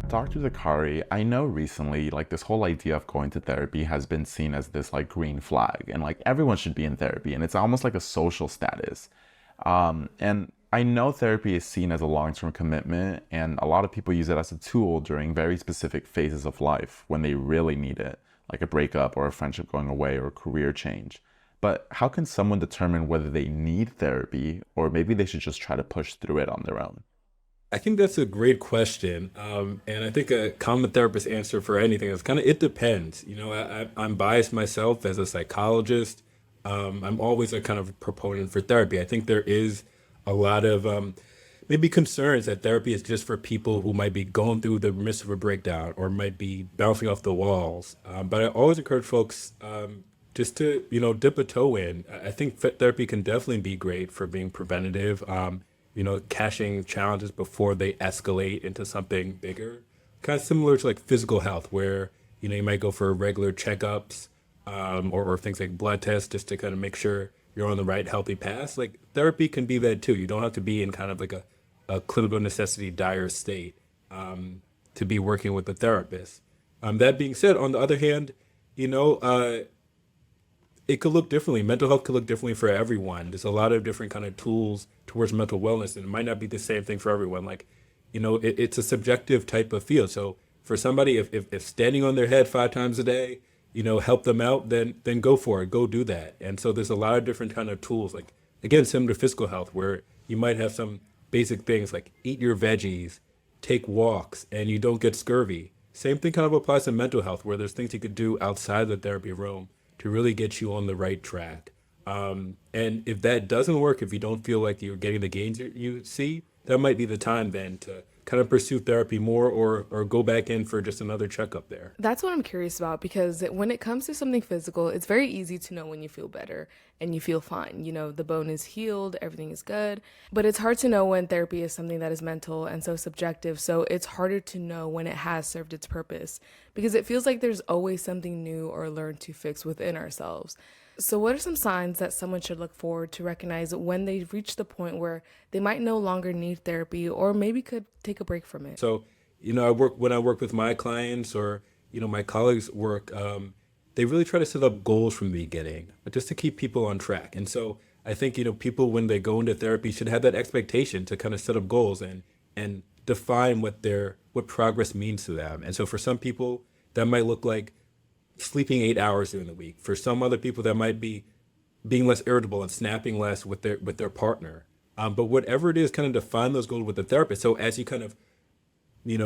Dr. Dakari, I know recently, like, this whole idea of going to therapy has been seen as this, like, green flag, and, like, everyone should be in therapy, and it's almost like a social status. And I know therapy is seen as a long-term commitment, and a lot of people use it as a tool during very specific phases of life when they really need it, like a breakup or a friendship going away or a career change. But how can someone determine whether they need therapy or maybe they should just try to push through it on their own? I think that's a great question. And I think a common therapist answer for anything is kind of it depends. I'm biased myself as a psychologist. I'm always a kind of proponent for therapy. I think there is a lot of maybe concerns that therapy is just for people who might be going through the midst of a breakdown or might be bouncing off the walls. But I always encourage folks just to, dip a toe in. I think therapy can definitely be great for being preventative. Catching challenges before they escalate into something bigger. Kind of similar to like physical health, where, you might go for regular checkups or things like blood tests just to kind of make sure you're on the right healthy path. Like therapy can be that too. You don't have to be in kind of like a clinical necessity dire state to be working with a therapist. That being said, on the other hand, it could look differently. Mental health could look differently for everyone. There's a lot of different kind of tools towards mental wellness, and it might not be the same thing for everyone. Like, it's a subjective type of field. So for somebody, if standing on their head 5 times a day, help them out, then go for it. Go do that. And so there's a lot of different kind of tools, like, again, similar to physical health, where you might have some basic things like eat your veggies, take walks, and you don't get scurvy. Same thing kind of applies to mental health, where there's things you could do outside the therapy room to really get you on the right track. And if that doesn't work, if you don't feel like you're getting the gains you see, that might be the time then to kind of pursue therapy more or go back in for just another checkup there. That's what I'm curious about, because when it comes to something physical, it's very easy to know when you feel better and you feel fine. The bone is healed, everything is good. But it's hard to know when therapy is something that is mental and so subjective. So it's harder to know when it has served its purpose, because it feels like there's always something new or learned to fix within ourselves. So what are some signs that someone should look for to recognize when they've reached the point where they might no longer need therapy or maybe could take a break from it? So, when I work with my clients or, my colleagues' work, they really try to set up goals from the beginning, just to keep people on track. And so I think, people, when they go into therapy, should have that expectation to kind of set up goals and define what progress means to them. And so for some people, that might look like sleeping 8 hours during the week. For some other people, that might be being less irritable and snapping less with their partner. But whatever it is, kind of define those goals with the therapist. So as you kind of,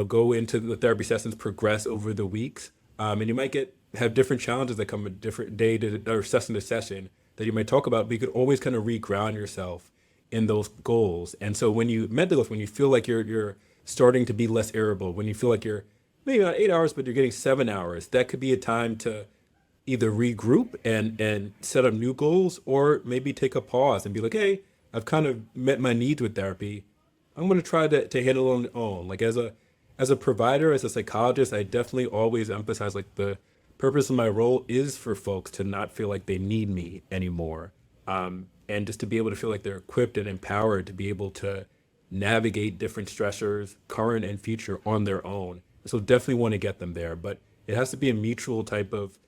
go into the therapy sessions, progress over the weeks, and you might have different challenges that come a different day or session to session that you might talk about, but you could always kind of re-ground yourself in those goals. And so when you feel like you're starting to be less irritable, when you feel like you're maybe not 8 hours, but you're getting 7 hours, that could be a time to either regroup and set up new goals, or maybe take a pause and be like, hey, I've kind of met my needs with therapy. I'm going to try to handle it on my own. Like as a provider, as a psychologist, I definitely always emphasize like the purpose of my role is for folks to not feel like they need me anymore. And just to be able to feel like they're equipped and empowered to be able to navigate different stressors, current and future, on their own. So definitely want to get them there, but it has to be a mutual type of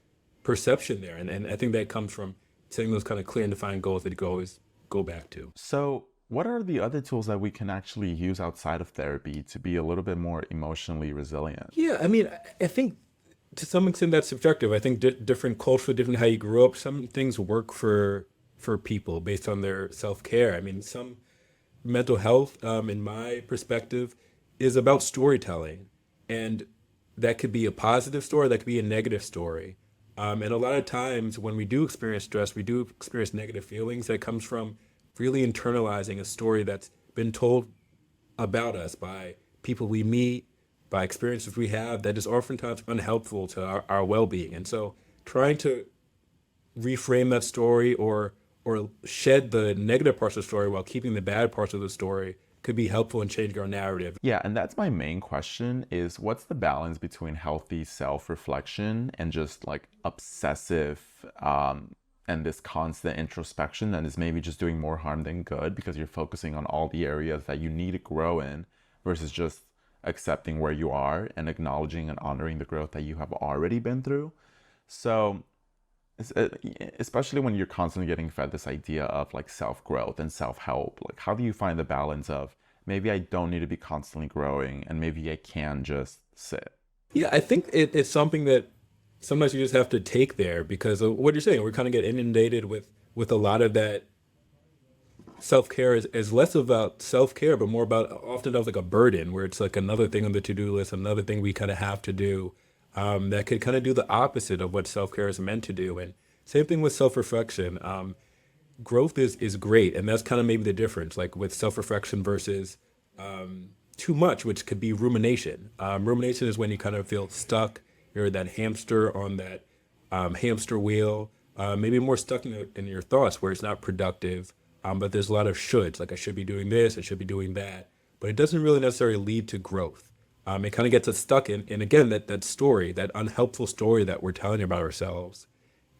perception there. And I think that comes from setting those kind of clear and defined goals that you can always go back to. So what are the other tools that we can actually use outside of therapy to be a little bit more emotionally resilient? Yeah, I mean, I think to some extent that's subjective. I think different culture, different how you grew up, some things work for people based on their self-care. I mean, some mental health, in my perspective, is about storytelling. And that could be a positive story, that could be a negative story. And a lot of times when we do experience stress, we do experience negative feelings that comes from really internalizing a story that's been told about us by people we meet, by experiences we have, that is oftentimes unhelpful to our well-being. And so trying to reframe that story or shed the negative parts of the story while keeping the bad parts of the story could be helpful in changing our narrative. Yeah, and that's my main question is what's the balance between healthy self-reflection and just like obsessive and this constant introspection that is maybe just doing more harm than good because you're focusing on all the areas that you need to grow in versus just accepting where you are and acknowledging and honoring the growth that you have already been through. So Especially when you're constantly getting fed this idea of like self-growth and self-help. Like, how do you find the balance of maybe I don't need to be constantly growing and maybe I can just sit? Yeah, I think it's something that sometimes you just have to take there because of what you're saying. We kind of get inundated with a lot of that self-care is less about self-care, but more about often of like a burden where it's like another thing on the to-do list, another thing we kind of have to do that could kind of do the opposite of what self-care is meant to do. And same thing with self-reflection. Growth is great, and that's kind of maybe the difference, like with self-reflection versus too much, which could be rumination. Rumination is when you kind of feel stuck. You're that hamster on that hamster wheel, maybe more stuck in your thoughts where it's not productive. But there's a lot of shoulds, like I should be doing this, I should be doing that. But it doesn't really necessarily lead to growth. It kind of gets us stuck in again, that story, that unhelpful story that we're telling about ourselves.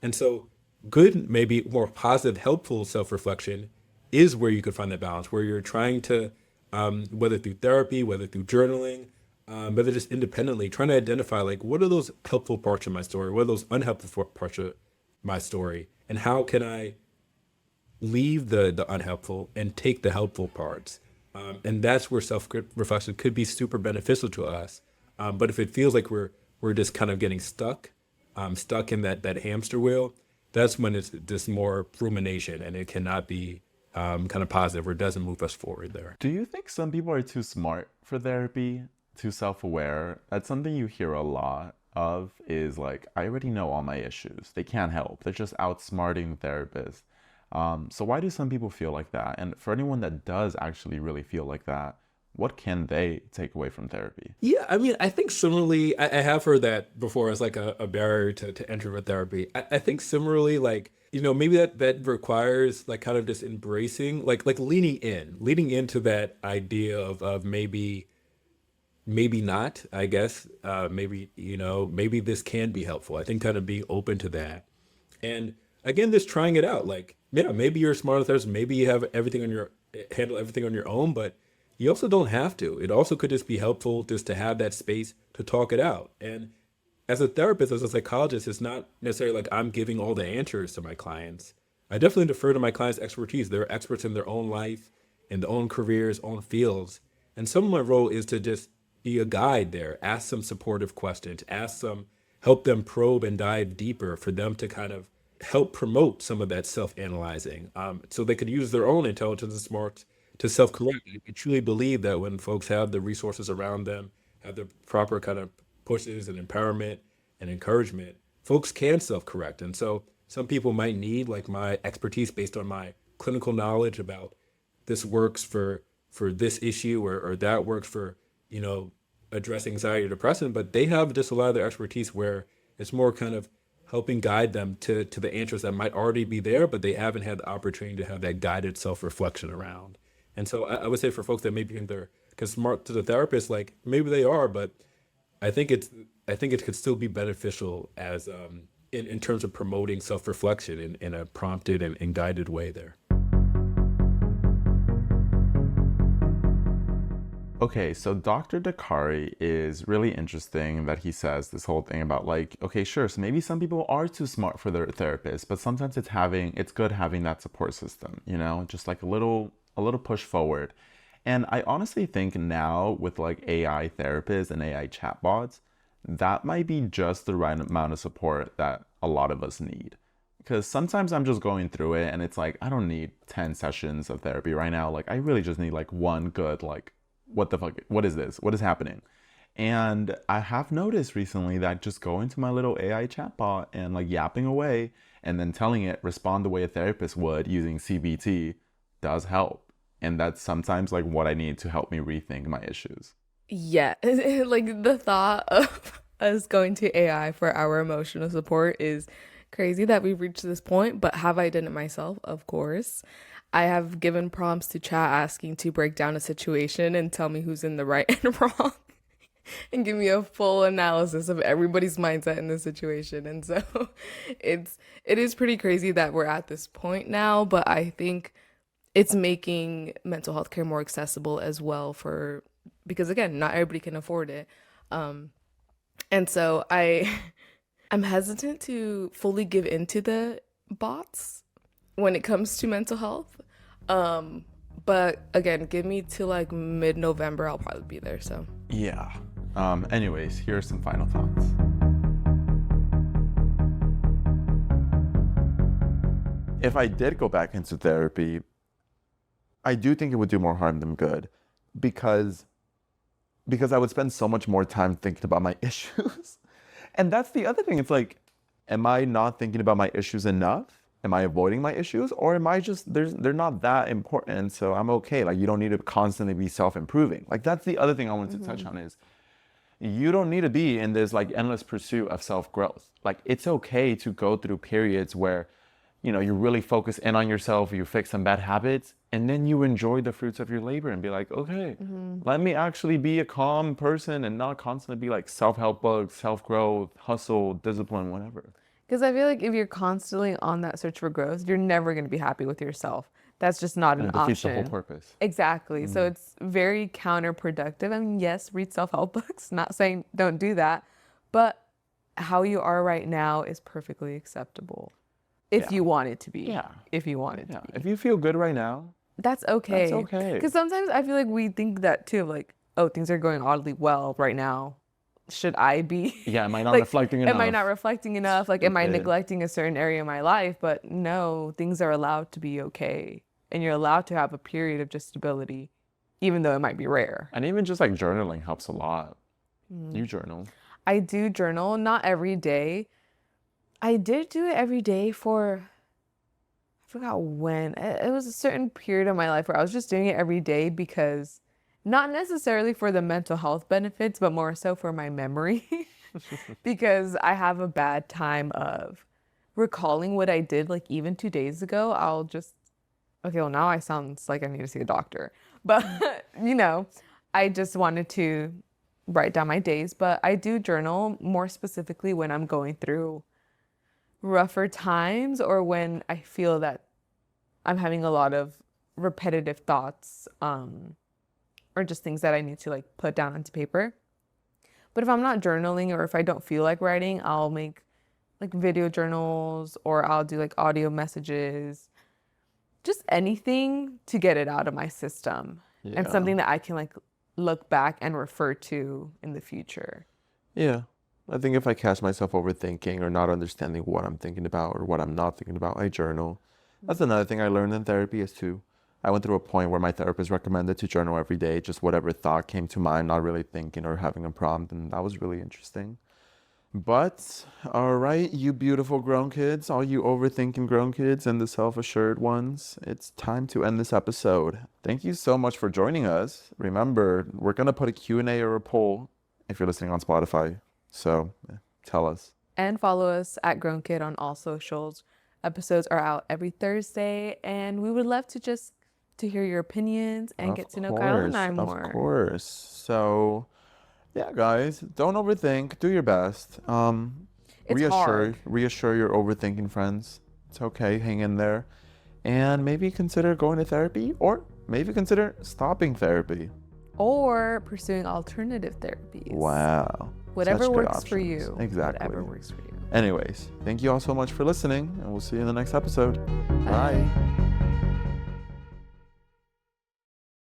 And so good, maybe more positive, helpful self-reflection is where you could find that balance, where you're trying to, whether through therapy, whether through journaling, whether just independently, trying to identify like, what are those helpful parts of my story? What are those unhelpful parts of my story? And how can I leave the unhelpful and take the helpful parts? And that's where self-reflection could be super beneficial to us. But if it feels like we're just kind of getting stuck in that hamster wheel, that's when it's just more rumination and it cannot be kind of positive or doesn't move us forward there. Do you think some people are too smart for therapy, too self-aware? That's something you hear a lot of, is like, I already know all my issues. They can't help. They're just outsmarting the therapist. So why do some people feel like that? And for anyone that does actually really feel like that, what can they take away from therapy? Yeah, I mean, I think similarly, I have heard that before as like a barrier to enter with therapy. I think similarly, like, maybe that requires like kind of just embracing, like leaning into that idea of maybe not, I guess, maybe this can be helpful. I think kind of being open to that. And again, just trying it out. Like, yeah, maybe you're a smart therapist, maybe you have handle everything on your own, but you also don't have to. It also could just be helpful just to have that space to talk it out. And as a therapist, as a psychologist, it's not necessarily like I'm giving all the answers to my clients. I definitely defer to my clients' expertise. They're experts in their own life, in their own careers, own fields. And some of my role is to just be a guide there, ask some supportive questions, help them probe and dive deeper for them to kind of help promote some of that self-analyzing, so they could use their own intelligence and smarts to self-correct. I truly believe that when folks have the resources around them, have the proper kind of pushes and empowerment and encouragement, folks can self-correct. And so some people might need like my expertise based on my clinical knowledge about this works for this issue or that works for, address anxiety or depression, but they have just a lot of their expertise where it's more kind of helping guide them to the answers that might already be there, but they haven't had the opportunity to have that guided self-reflection around. And so I would say for folks that maybe think they're smart to the therapist, like maybe they are, but I think it could still be beneficial as in terms of promoting self-reflection in a prompted and guided way there. Okay, so Dr. Dakari is really interesting that he says this whole thing about like, okay, sure, so maybe some people are too smart for their therapist, but sometimes it's good having that support system, just like a little push forward. And I honestly think now with like AI therapists and AI chatbots, that might be just the right amount of support that a lot of us need. Because sometimes I'm just going through it and it's like, I don't need 10 sessions of therapy right now. Like, I really just need like one good, like, what the fuck, what is this? What is happening? And I have noticed recently that just going to my little AI chatbot and like yapping away and then telling it respond the way a therapist would using CBT does help. And that's sometimes like what I need to help me rethink my issues. Yeah, like the thought of us going to AI for our emotional support is crazy that we've reached this point, but have I done it myself? Of course. I have given prompts to chat asking to break down a situation and tell me who's in the right and wrong and give me a full analysis of everybody's mindset in the situation. And so it is pretty crazy that we're at this point now, but I think it's making mental health care more accessible as well because again, not everybody can afford it. And so I I'm hesitant to fully give into the bots when it comes to mental health. But again, give me to like mid-November, I'll probably be there. So Yeah. Anyways, here are some final thoughts. If I did go back into therapy, I do think it would do more harm than good because I would spend so much more time thinking about my issues. And that's the other thing. It's like, am I not thinking about my issues enough? Am I avoiding my issues? Or am I just, they're not that important, so I'm okay. Like, you don't need to constantly be self-improving. Like, that's the other thing I wanted to touch on is you don't need to be in this like endless pursuit of self-growth. Like, it's okay to go through periods where, you know, you really focus in on yourself, you fix some bad habits, and then you enjoy the fruits of your labor and be like, okay, let me actually be a calm person and not constantly be like self-help books, self-growth, hustle, discipline, whatever. Because I feel like if you're constantly on that search for growth, you're never going to be happy with yourself. That's just not an And it defeats the whole option. purpose. Exactly. So it's very counterproductive. I mean, yes, read self-help books, not saying don't do that, but how you are right now is perfectly acceptable. If Yeah. you want it to be. Yeah. If you want it Yeah. to be. If you feel good right now, That's okay. that's okay. Because sometimes I feel like we think that too, like, oh, things are going oddly well right now. Should I be? Yeah, am I not Like, reflecting enough? Am I not reflecting enough? Like, am I Stupid. neglecting a certain area of my life? But no, things are allowed to be okay. And you're allowed to have a period of just stability, even though it might be rare. And even just like journaling helps a lot. You journal. I do journal, not every day. I did do it every day for, I forgot when. It was a certain period of my life where I was just doing it every day because, not necessarily for the mental health benefits, but more so for my memory. Because I have a bad time of recalling what I did like even 2 days ago. I'll just, okay, well now I sound like I need to see a doctor. But, you know, I just wanted to write down my days. But I do journal more specifically when I'm going through rougher times or when I feel that I'm having a lot of repetitive thoughts or just things that I need to like put down onto paper. But if I'm not journaling or if I don't feel like writing, I'll make like video journals or I'll do like audio messages, just anything to get it out of my system and Yeah. something that I can like look back and refer to in the future. Yeah. I think if I catch myself overthinking or not understanding what I'm thinking about or what I'm not thinking about, I journal. That's another thing I learned in therapy is to, I went through a point where my therapist recommended to journal every day, just whatever thought came to mind, not really thinking or having a prompt, and that was really interesting. But, all right, you beautiful grown kids, all you overthinking grown kids and the self-assured ones, it's time to end this episode. Thank you so much for joining us. Remember, we're going to put a Q&A or a poll if you're listening on Spotify. So tell us. And follow us at Grownkid on all socials. Episodes are out every Thursday, and we would love to hear your opinions and get to know Kyle and I more. Of course. So, yeah, guys, don't overthink. Do your best. It's hard. Reassure your overthinking friends. It's okay. Hang in there. And maybe consider going to therapy or maybe consider stopping therapy. Or pursuing alternative therapies. Wow. Whatever Such good works for options. you. Exactly. Whatever works for you. Anyways, thank you all so much for listening, and we'll see you in the next episode. Bye. Bye.